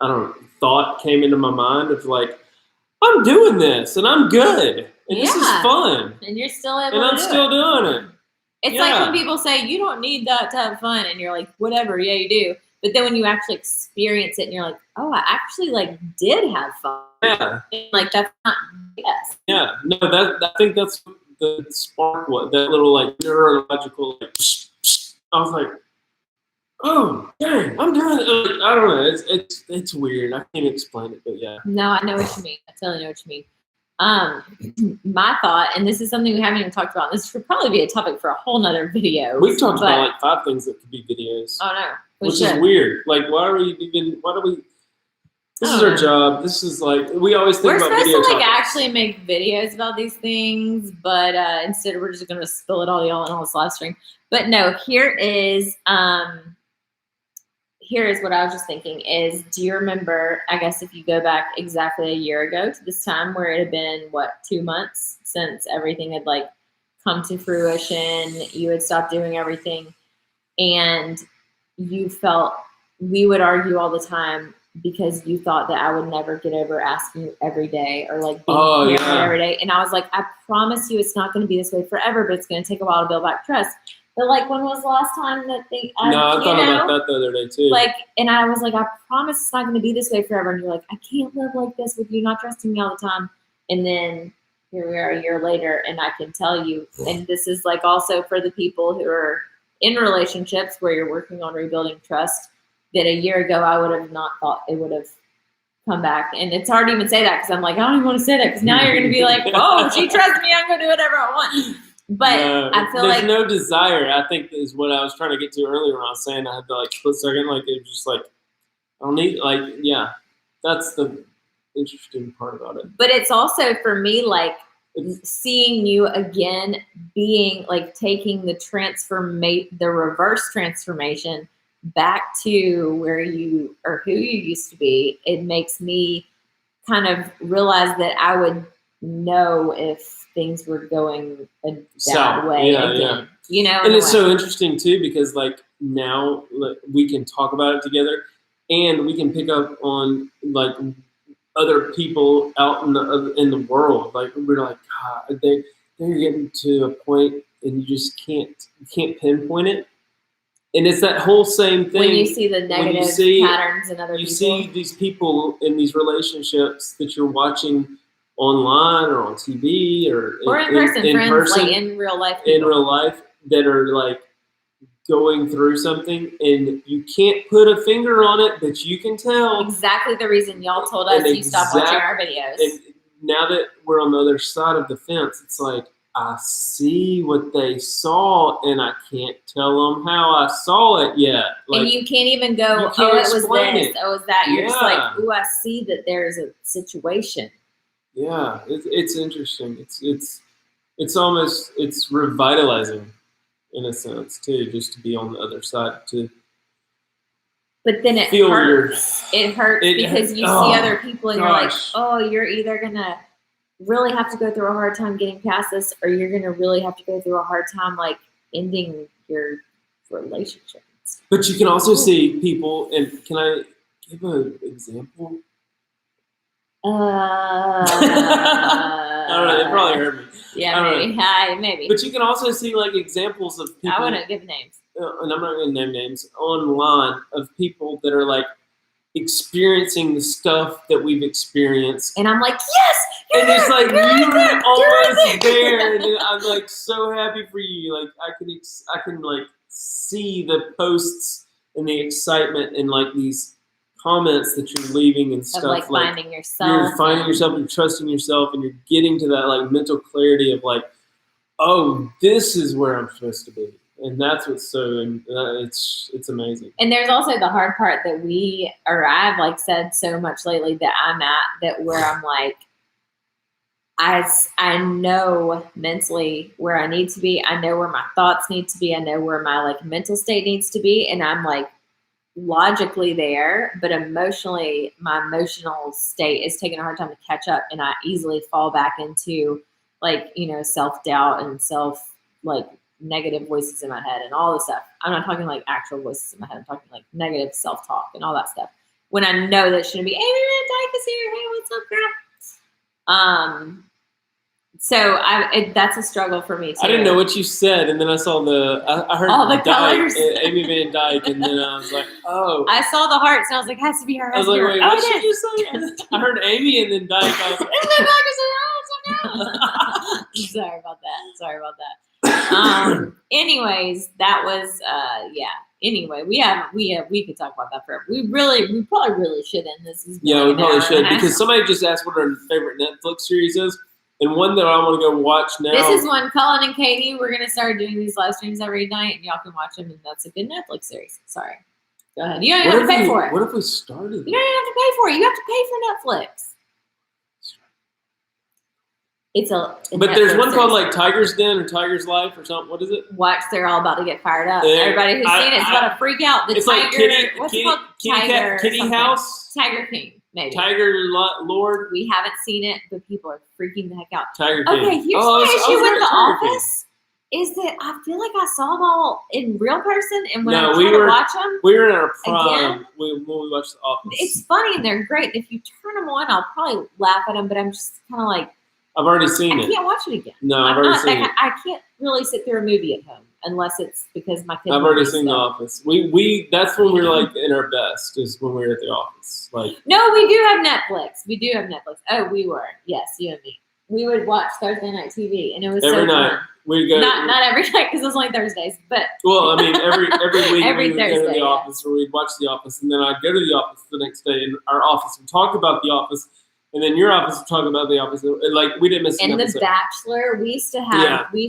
B: know, thought came into my mind of like, I'm doing this and I'm good and this is fun
A: and you're still able
B: and I'm still doing it.
A: It's like when people say, you don't need that to have fun. And you're like, whatever. Yeah, you do. But then when you actually experience it and you're like, oh, I actually like did have fun.
B: Yeah.
A: Like that's not yes.
B: Yeah. No, I think that's the spark, that little like neurological, like, I was like, oh, dang, I'm doing it. I don't know. It's weird. I can't explain it, but yeah.
A: No, I know what you mean. I totally know what you mean. My thought, and this is something we haven't even talked about. This should probably be a topic for a whole nother video.
B: We've talked about like 5 things that could be videos.
A: Oh no,
B: which is weird. Like, why do we? This is our job. This is like we always think about. We're supposed
A: to like actually make videos about these things, but instead we're just going to spill it all y'all in all this live stream. But no, here is what I was just thinking is, do you remember, I guess if you go back exactly a year ago to this time where it had been, 2 months since everything had like come to fruition, you had stopped doing everything, and you felt, we would argue all the time because you thought that I would never get over asking you every day or like being here every day. And I was like, I promise you it's not going to be this way forever, but it's going to take a while to build back trust. But like, when was the last time that I
B: thought about that the other day too.
A: Like, and I was like, I promise it's not going to be this way forever. And you're like, I can't live like this with you not trusting me all the time. And then here we are a year later, and I can tell you, and this is like also for the people who are in relationships where you're working on rebuilding trust, that a year ago I would have not thought it would have come back. And it's hard to even say that because I'm like, I don't even want to say that because now you're going to be like, oh, she trusts me, I'm going to do whatever I want. But I feel
B: there's no desire, I think, is what I was trying to get to earlier when I was saying I had to like split second, like it was just like I don't need that's the interesting part about it.
A: But it's also for me like seeing you again, being like taking the reverse transformation back to where you or who you used to be. It makes me kind of realize that I would know if things were going that way again. You know,
B: and it's so interesting too because like now we can talk about it together, and we can pick up on like other people out in the world. Like we're like, God, they're getting to a point, and you just can't pinpoint it. And it's that whole same thing.
A: When you see the negative patterns in other people.
B: You see these people in these relationships that you're watching online or on TV or
A: in person, like in real life.
B: In real life that are like going through something, and you can't put a finger on it, but you can tell.
A: Exactly the reason y'all told us you stopped watching our videos.
B: And now that we're on the other side of the fence, it's like, I see what they saw, and I can't tell them how I saw it yet. Like,
A: and you can't even go, it was this, oh, it was that. You're just like, ooh, I see that there's a situation.
B: Yeah, it's interesting. It's almost, it's revitalizing in a sense too, just to be on the other side to.
A: But then it hurts. It hurts because you see other people and you're like, oh, you're either gonna really have to go through a hard time getting past this, or you're gonna really have to go through a hard time like ending your relationship.
B: But you can also see people, and can I give an example?
A: I
B: don't know. They probably heard me.
A: Yeah, maybe.
B: But you can also see like examples of people.
A: I wouldn't give names.
B: And I'm not going to name names online of people that are like experiencing the stuff that we've experienced.
A: And I'm like, yes!
B: And it's like you were almost there, and I'm like so happy for you. Like I can like see the posts and the excitement and like these comments that you're leaving and stuff.
A: Of like finding yourself.
B: You're finding yourself and trusting yourself, and you're getting to that like mental clarity of like, oh, this is where I'm supposed to be. And that's what's so, it's amazing.
A: And there's also the hard part that I've like said so much lately that I'm at, that where I'm like, I know mentally where I need to be. I know where my thoughts need to be. I know where my like mental state needs to be. And I'm like logically there, but emotionally, my emotional state is taking a hard time to catch up. And I easily fall back into like, self-doubt and negative voices in my head and all this stuff. I'm not talking like actual voices in my head. I'm talking like negative self-talk and all that stuff. When I know that shouldn't be, hey, Van Dyke is here. Hey, what's up, girl? So that's a struggle for me too.
B: I didn't know what you said, and then I saw I heard
A: all the
B: Dyke,
A: colors.
B: Amy Van Dyke, and then I was like, oh.
A: I saw the hearts, and I was like, has to be her.
B: I was like, wait, what did you say? I heard Amy and then Dyke. I was like,
A: Sorry about that. Anyways, that was yeah. Anyway, we could talk about that forever. We probably really should end this.
B: Yeah, we probably should, because somebody just asked what our favorite Netflix series is, and one that I want to go watch now.
A: This is one, Colin and Katie. We're gonna start doing these live streams every night, and y'all can watch them. And that's a good Netflix series. Sorry, go ahead. You don't even have to pay for it.
B: What if we started?
A: You don't even have to pay for it. You have to pay for Netflix. It's
B: but there's one called like Tiger's Den or Tiger's Life or something. What is it?
A: Watch, they're all about to get fired up. Everybody who's seen it's about to freak out. The
B: it's
A: tiger,
B: like Kitty,
A: what's it called?
B: Kitty House?
A: Tiger King, maybe.
B: Tiger Lord?
A: We haven't seen it, but people are freaking the heck out.
B: Tiger King.
A: Okay, here's my issue with The Office. Is that I feel like I saw them all in real person, and when I tried to watch them,
B: we were in our prime when we watched The Office.
A: It's funny and they're great. If you turn them on, I'll probably laugh at them, but I'm just kind of like,
B: I've already seen it.
A: I can't watch it again.
B: No, I've already seen it.
A: I can't really sit through a movie at home unless it's because my kids.
B: I've already seen The Office. We that's when we're like in our best, is when we're at The Office. Like,
A: no, we do have Netflix. We do have Netflix. Oh, we were. Yes, you and me. We would watch Thursday night TV, and it was
B: every
A: so
B: night.
A: Fun.
B: We'd go.
A: Not every night because it was only Thursdays, but
B: well, I mean every week
A: every
B: we would
A: Thursday,
B: go to The Office, or we'd watch The Office, and then I'd go to The Office the next day, and our office would talk about The Office. And then your office would talk about The Office. Like, we didn't miss an episode.
A: And The Bachelor, we used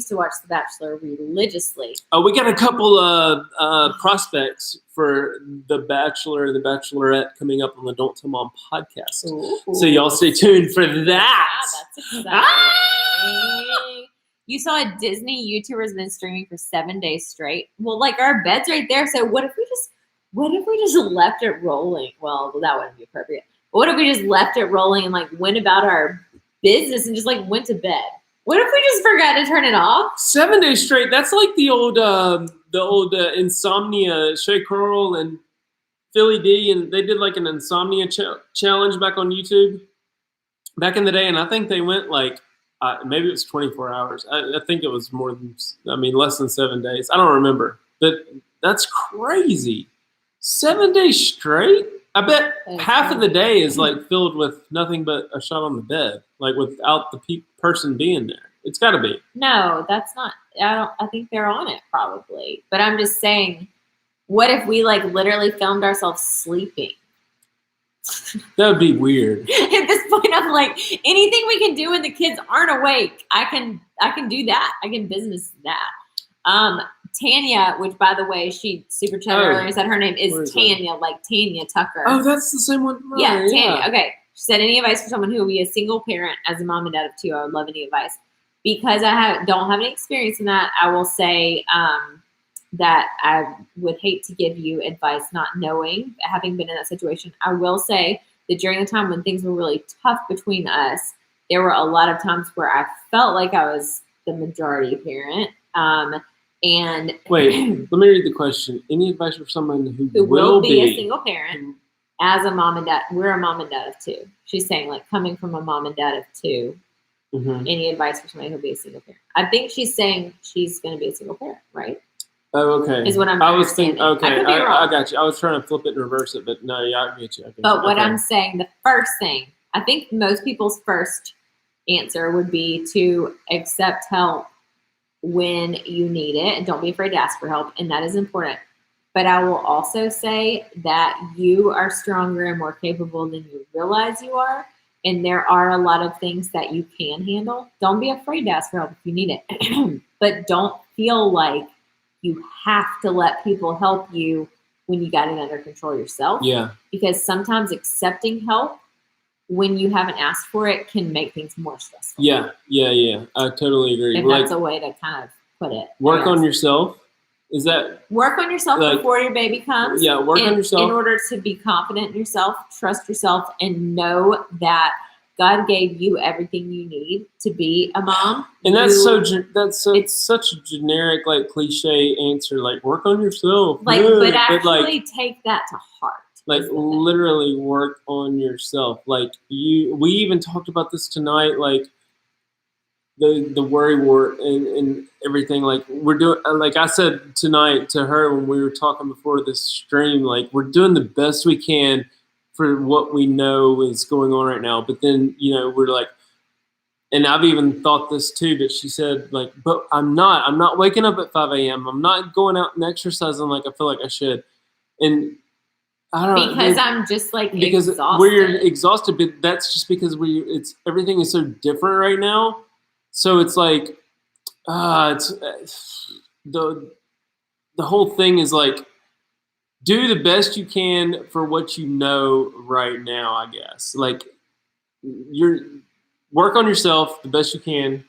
A: to watch The Bachelor religiously.
B: We got a couple prospects for The Bachelor and The Bachelorette coming up on the Don't Tell Mom podcast.
A: Ooh.
B: So y'all stay tuned for that.
A: Yeah, that's exciting. You saw a Disney YouTuber has been streaming for 7 days straight. Well, like, our bed's right there. So what if we just left it rolling? Well, that wouldn't be appropriate. What if we just left it rolling and like went about our business and just like went to bed? What if we just forgot to turn it off?
B: 7 days straight. That's like the old insomnia. Shay Curl and Philly D, and they did like an insomnia challenge back on YouTube back in the day, and I think they went like maybe it was 24 hours. I think it was less than 7 days. I don't remember, but that's crazy. 7 days straight. I bet half of the day is like filled with nothing but a shot on the bed, like without the person being there. It's got to be.
A: No, that's not. I think they're on it probably, but I'm just saying, what if we like literally filmed ourselves sleeping?
B: That would be weird.
A: At this point, I'm like, anything we can do when the kids aren't awake, I can do that. I can business that. Tanya, which by the way, she super chatted earlier and said her name is Tanya, like Tanya Tucker.
B: Oh, that's the same one.
A: Yeah, Tanya. Yeah. Okay. She said, any advice for someone who will be a single parent as a mom and dad of two? I would love any advice. Because I don't have any experience in that, I will say that I would hate to give you advice not knowing, having been in that situation. I will say that during the time when things were really tough between us, there were a lot of times where I felt like I was the majority parent. And
B: wait, let me read the question. Any advice for someone who
A: will be a single parent as a mom and dad? We're a mom and dad of two. She's saying, like, coming from a mom and dad of two, any advice for somebody who'll be a single parent? I think she's saying she's going to be a single parent, right?
B: Oh, okay.
A: Is what I'm
B: I was thinking, okay,
A: I
B: got you. I was trying to flip it and reverse it, but no, yeah, I get you.
A: But what I'm saying, the first thing, I think most people's first answer would be to accept help when you need it, and don't be afraid to ask for help, and that is important. But I will also say that you are stronger and more capable than you realize you are, and there are a lot of things that you can handle. Don't be afraid to ask for help if you need it, but don't feel like you have to let people help you when you got it under control yourself.
B: Yeah.
A: Because sometimes accepting help when you haven't asked for it can make things more stressful.
B: Yeah. I totally agree.
A: If that's a way to kind of put it.
B: Work on yourself. Is that
A: work on yourself before your baby comes?
B: Yeah, work on yourself.
A: In order to be confident in yourself, trust yourself, and know that God gave you everything you need to be a mom.
B: And it's such a generic, like, cliche answer, like, work on yourself.
A: Like, but actually take that to heart.
B: Like, literally work on yourself. Like, we even talked about this tonight, like, the worry wart and everything. Like we're doing, like I said tonight to her when we were talking before this stream, like we're doing the best we can for what we know is going on right now. But then, we're like, and I've even thought this too, but she said like, but I'm not waking up at 5 a.m. I'm not going out and exercising like I feel like I should. And I don't know.
A: Because I'm just like
B: because
A: exhausted.
B: we're exhausted, but that's just because everything is so different right now. So it's like, it's the whole thing is like, do the best you can for what you know right now, I guess. Like work on yourself the best you can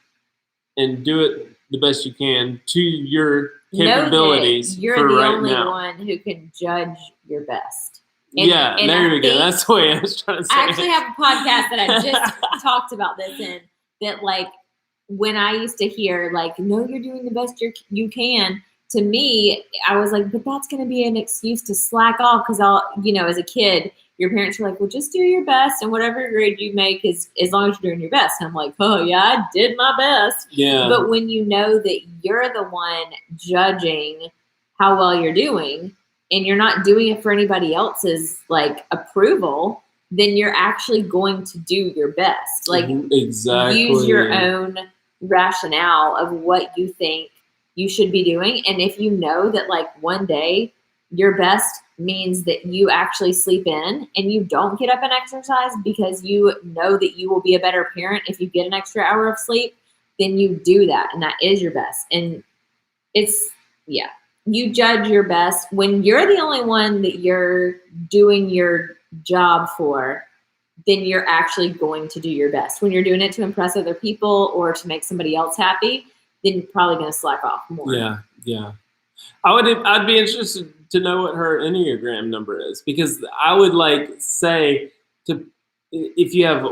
B: and do it the best you can to your capabilities.
A: You're
B: for
A: the
B: right
A: only
B: now.
A: one who can judge your best.
B: And there we go. That's the way I was trying to say.
A: I actually have a podcast that I just talked about this in, that like when I used to hear like, no, you're doing the best you can. To me, I was like, but that's going to be an excuse to slack off because as a kid, your parents were like, well, just do your best and whatever grade you make is as long as you're doing your best. And I'm like, oh yeah, I did my best.
B: Yeah.
A: But when you know that you're the one judging how well you're doing and you're not doing it for anybody else's like approval, then you're actually going to do your best. Like
B: exactly.
A: Use your own rationale of what you think you should be doing. And if you know that like one day your best means that you actually sleep in and you don't get up and exercise because you know that you will be a better parent if you get an extra hour of sleep, then you do that. And that is your best. And you judge your best when you're the only one that you're doing your job for, then you're actually going to do your best. When you're doing it to impress other people or to make somebody else happy, then you're probably going to slack off more.
B: Yeah. I'd be interested to know what her Enneagram number is, because I would like say if you have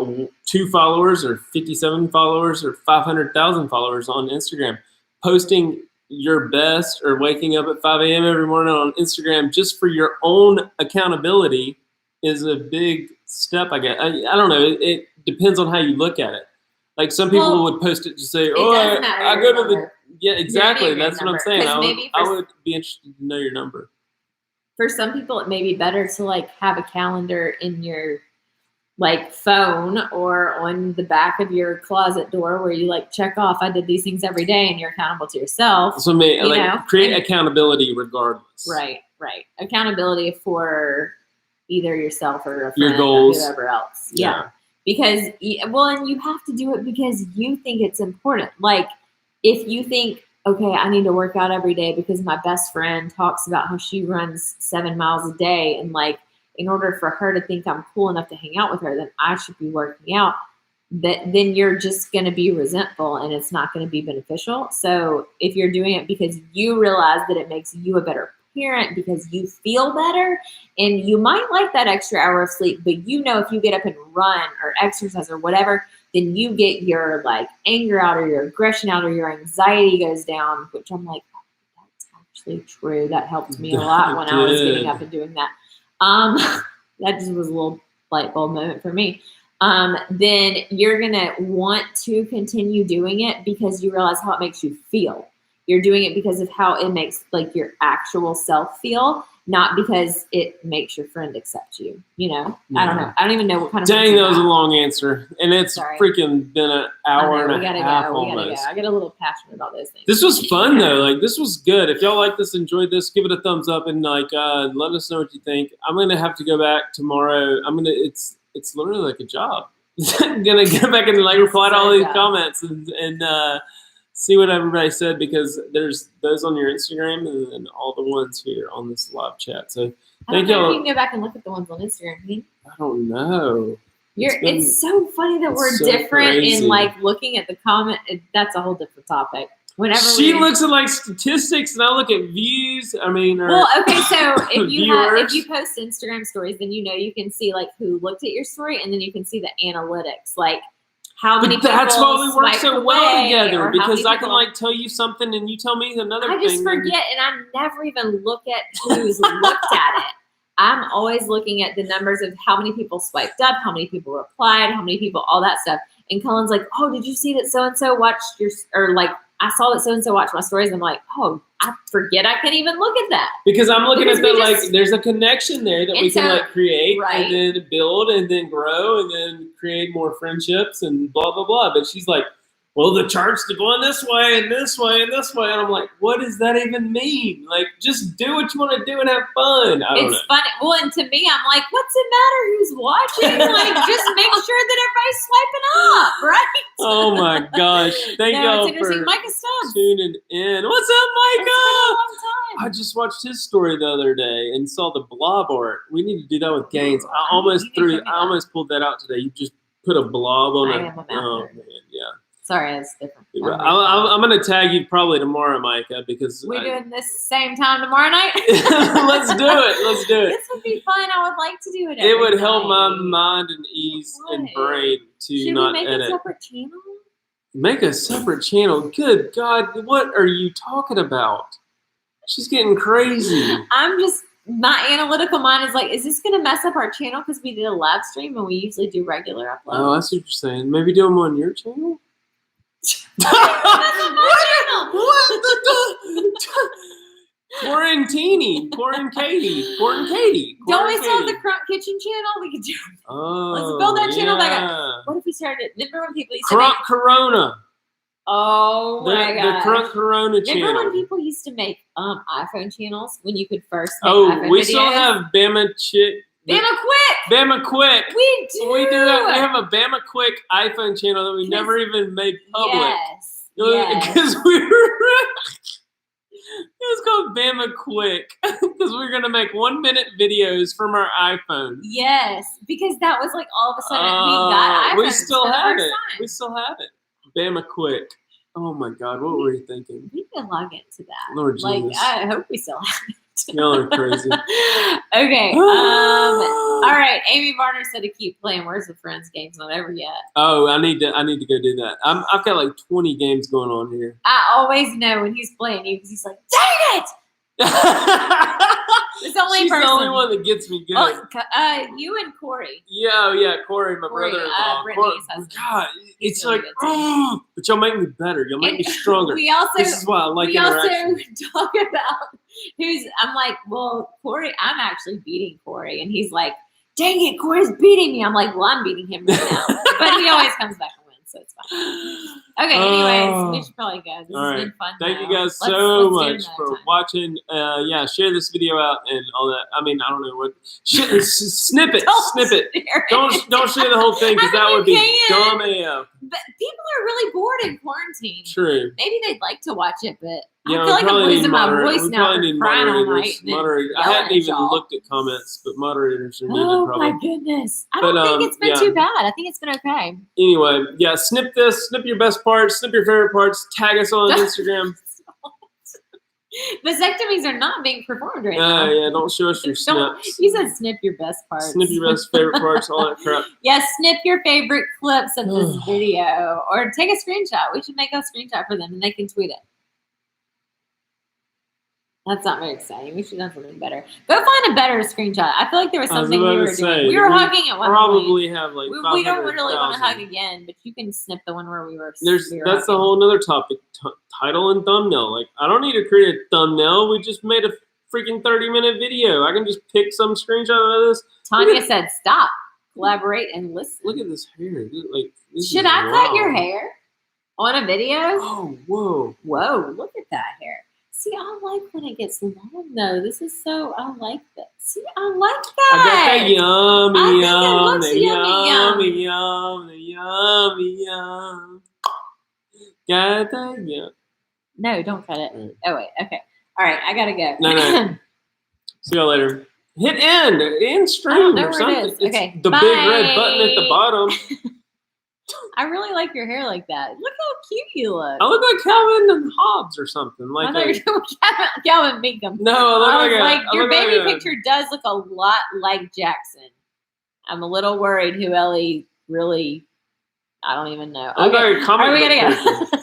B: 2 followers or 57 followers or 500,000 followers on Instagram, posting your best or waking up at 5 a.m. every morning on Instagram just for your own accountability is a big step, I guess. I don't know. It depends on how you look at it. Like some people would post it to say, I go to the... Yeah, exactly. That's what I'm saying. I would be interested to know your number.
A: For some people, it may be better to like have a calendar in your like phone or on the back of your closet door where you like check off, I did these things every day, and you're accountable to yourself.
B: So create accountability regardless.
A: Right. Accountability for either yourself or a friend
B: your goals
A: or whoever else. Yeah. Because, and you have to do it because you think it's important. Like, if you think, okay, I need to work out every day because my best friend talks about how she runs 7 miles a day, and like, in order for her to think I'm cool enough to hang out with her, then I should be working out. Then you're just going to be resentful and it's not going to be beneficial. So if you're doing it because you realize that it makes you a better parent because you feel better, and you might like that extra hour of sleep, but if you get up and run or exercise or whatever, then you get your like anger out or your aggression out or your anxiety goes down, which I'm like, that's actually true. That helped me a lot when I was getting up and doing that. That just was a little light bulb moment for me. Then you're going to want to continue doing it because you realize how it makes you feel. You're doing it because of how it makes like your actual self feel, not because it makes your friend accept you.
B: Yeah.
A: I don't know. I don't even know what kind of.
B: Dang, that was a long answer, and it's freaking been an hour and a half almost.
A: We gotta go. I get a little passionate about those things.
B: This was fun though. Like this was good. If y'all like this, enjoyed this, give it a thumbs up and like let us know what you think. I'm gonna have to go back tomorrow. It's literally like a job. I'm gonna go back and like reply to all these comments and see what everybody said, because there's those on your Instagram and then all the ones here on this live chat. So thank y'all.
A: You can go back and look at the ones on Instagram.
B: I don't know.
A: It's so funny that we're so different in like looking at the comment. That's a whole different topic. Whenever
B: she looks at like statistics and I look at views. So
A: if you post Instagram stories, then you can see like who looked at your story, and then you can see the analytics, like how many.
B: But that's why we work so well together, because I can like tell you something and you tell me another thing.
A: I just forget, and I never even look at who's looked at it. I'm always looking at the numbers of how many people swiped up, how many people replied, how many people, all that stuff. And Cullen's like, oh, did you see that so-and-so watched your, or like, I saw that so-and-so watched my stories. And I'm like, oh, I forget I can even look at that.
B: Because I'm looking at like, there's a connection there that we can like create
A: right.
B: and then build and then grow and then create more friendships and blah, blah, blah. But she's like, well, the chart's going this way and this way and this way. And I'm like, what does that even mean? Like, just do what you want to do and have fun. I don't know.
A: It's funny. Well, and to me, I'm like, what's it matter who's watching? Like, just make sure that everybody's swiping up, right?
B: Oh, my gosh. Thank y'all for
A: Micah Stubbs.
B: tuning in. What's up, Micah?
A: It's been a long time.
B: I just watched his story the other day and saw the blob art. We need to do that with Gaines. I almost pulled that out today. You just put a blob on it. Oh, man, yeah.
A: Sorry, it's different.
B: I'm going to tag you probably tomorrow, Micah, because
A: we're doing this same time tomorrow night.
B: Let's do it.
A: This would be fun. I would like to do it.
B: It would help my mind and ease and brain to not edit.
A: Should we make a separate channel?
B: Make a separate channel? Good God, what are you talking about? She's getting crazy. My analytical mind is like, is this going to mess up our channel because we did a live stream and we usually do regular uploads? Oh, I see what you're saying. Maybe do them on your channel? Quarantini, Katie.
A: Don't we still have the Crunk Kitchen channel? We could do. Let's build that channel back up. What if we started? Remember when people used to
B: Crunk Corona?
A: Oh my god!
B: The Crunk Corona channel.
A: Remember when people used to make iPhone channels when you could first make
B: iPhone
A: videos?
B: Still have Bama Quick.
A: We do.
B: We do that. We have a Bama Quick iPhone channel that we never even made public. Because we were. It was called Bama Quick because we were going to make 1-minute videos from our iPhone.
A: Yes, because that was like all of a sudden we got iPhones.
B: We still have it. Bama Quick. Oh my God, what were you thinking?
A: We can log into that.
B: Lord Jesus.
A: I hope we still have it.
B: Y'all are crazy.
A: Okay. All right. Amy Varner said to keep playing Words with Friends games. Not over yet.
B: Oh, I need to go do that. I've got like 20 games going on here.
A: I always know when he's playing you because he's like, dang it! She's the only
B: one that gets me good.
A: Oh, you and Corey.
B: Yeah, Corey, my brother-in-law. God, it's like, but y'all make me better. Y'all make me stronger. This is why I like interaction.
A: We also talk about I'm like, well, Corey, I'm actually beating Corey. And he's like, dang it, Corey's beating me. I'm like, well, I'm beating him right now. But he always comes back and wins, so it's fine. Okay, anyways, we should probably go. This has been fun.
B: Thank you guys so much for watching. Share this video out and all that. I mean, I don't know what. Snip it. Don't share the whole thing because that would be dumb AF.
A: But people are really bored in quarantine.
B: True.
A: Maybe they'd like to watch it, but I feel like I'm losing my voice now for crying all night.
B: I hadn't even looked at comments, but moderators are needed probably.
A: Oh my goodness. I don't think it's been too bad. I think it's been okay.
B: Anyway, snip this. Snip your best parts. Snip your favorite parts. Tag us on Instagram.
A: Vasectomies are not being performed right now.
B: Yeah, don't show us your snips.
A: You said snip your best parts.
B: Snip your best favorite parts, all that crap.
A: Yeah, snip your favorite clips of this video. Or take a screenshot. We should make a screenshot for them and they can tweet it. That's not very exciting. We should have something better. Go find a better screenshot. I feel like there was something we were doing. We were hugging at one point.
B: Probably have like
A: we don't really want to hug again, but you can snip the one where we were.
B: That's a whole nother topic. Title and thumbnail. Like I don't need to create a thumbnail. We just made a freaking 30-minute video. I can just pick some screenshot out of this.
A: Tanya said, "Stop, collaborate, and listen."
B: Look at this hair.
A: Should I cut your hair on a video?
B: Oh, whoa!
A: Look at that hair. See, I like when it gets long, though. This is so, I like that. See, I like that.
B: I got that yummy, yum. Got that yum.
A: No, don't cut it. Oh, wait. Okay. All right. I got to go.
B: No. See y'all later. Hit end stream or something.
A: It is. Okay.
B: The big red button at the bottom.
A: I really like your hair like that. Look how cute you look.
B: I look like Calvin and Hobbes or something.
A: I thought you were Calvin Meekum.
B: No, I look like
A: your baby picture does look a lot like Jackson. I'm a little worried who Ellie really. I don't even know.
B: Okay. All right, we
A: gotta go.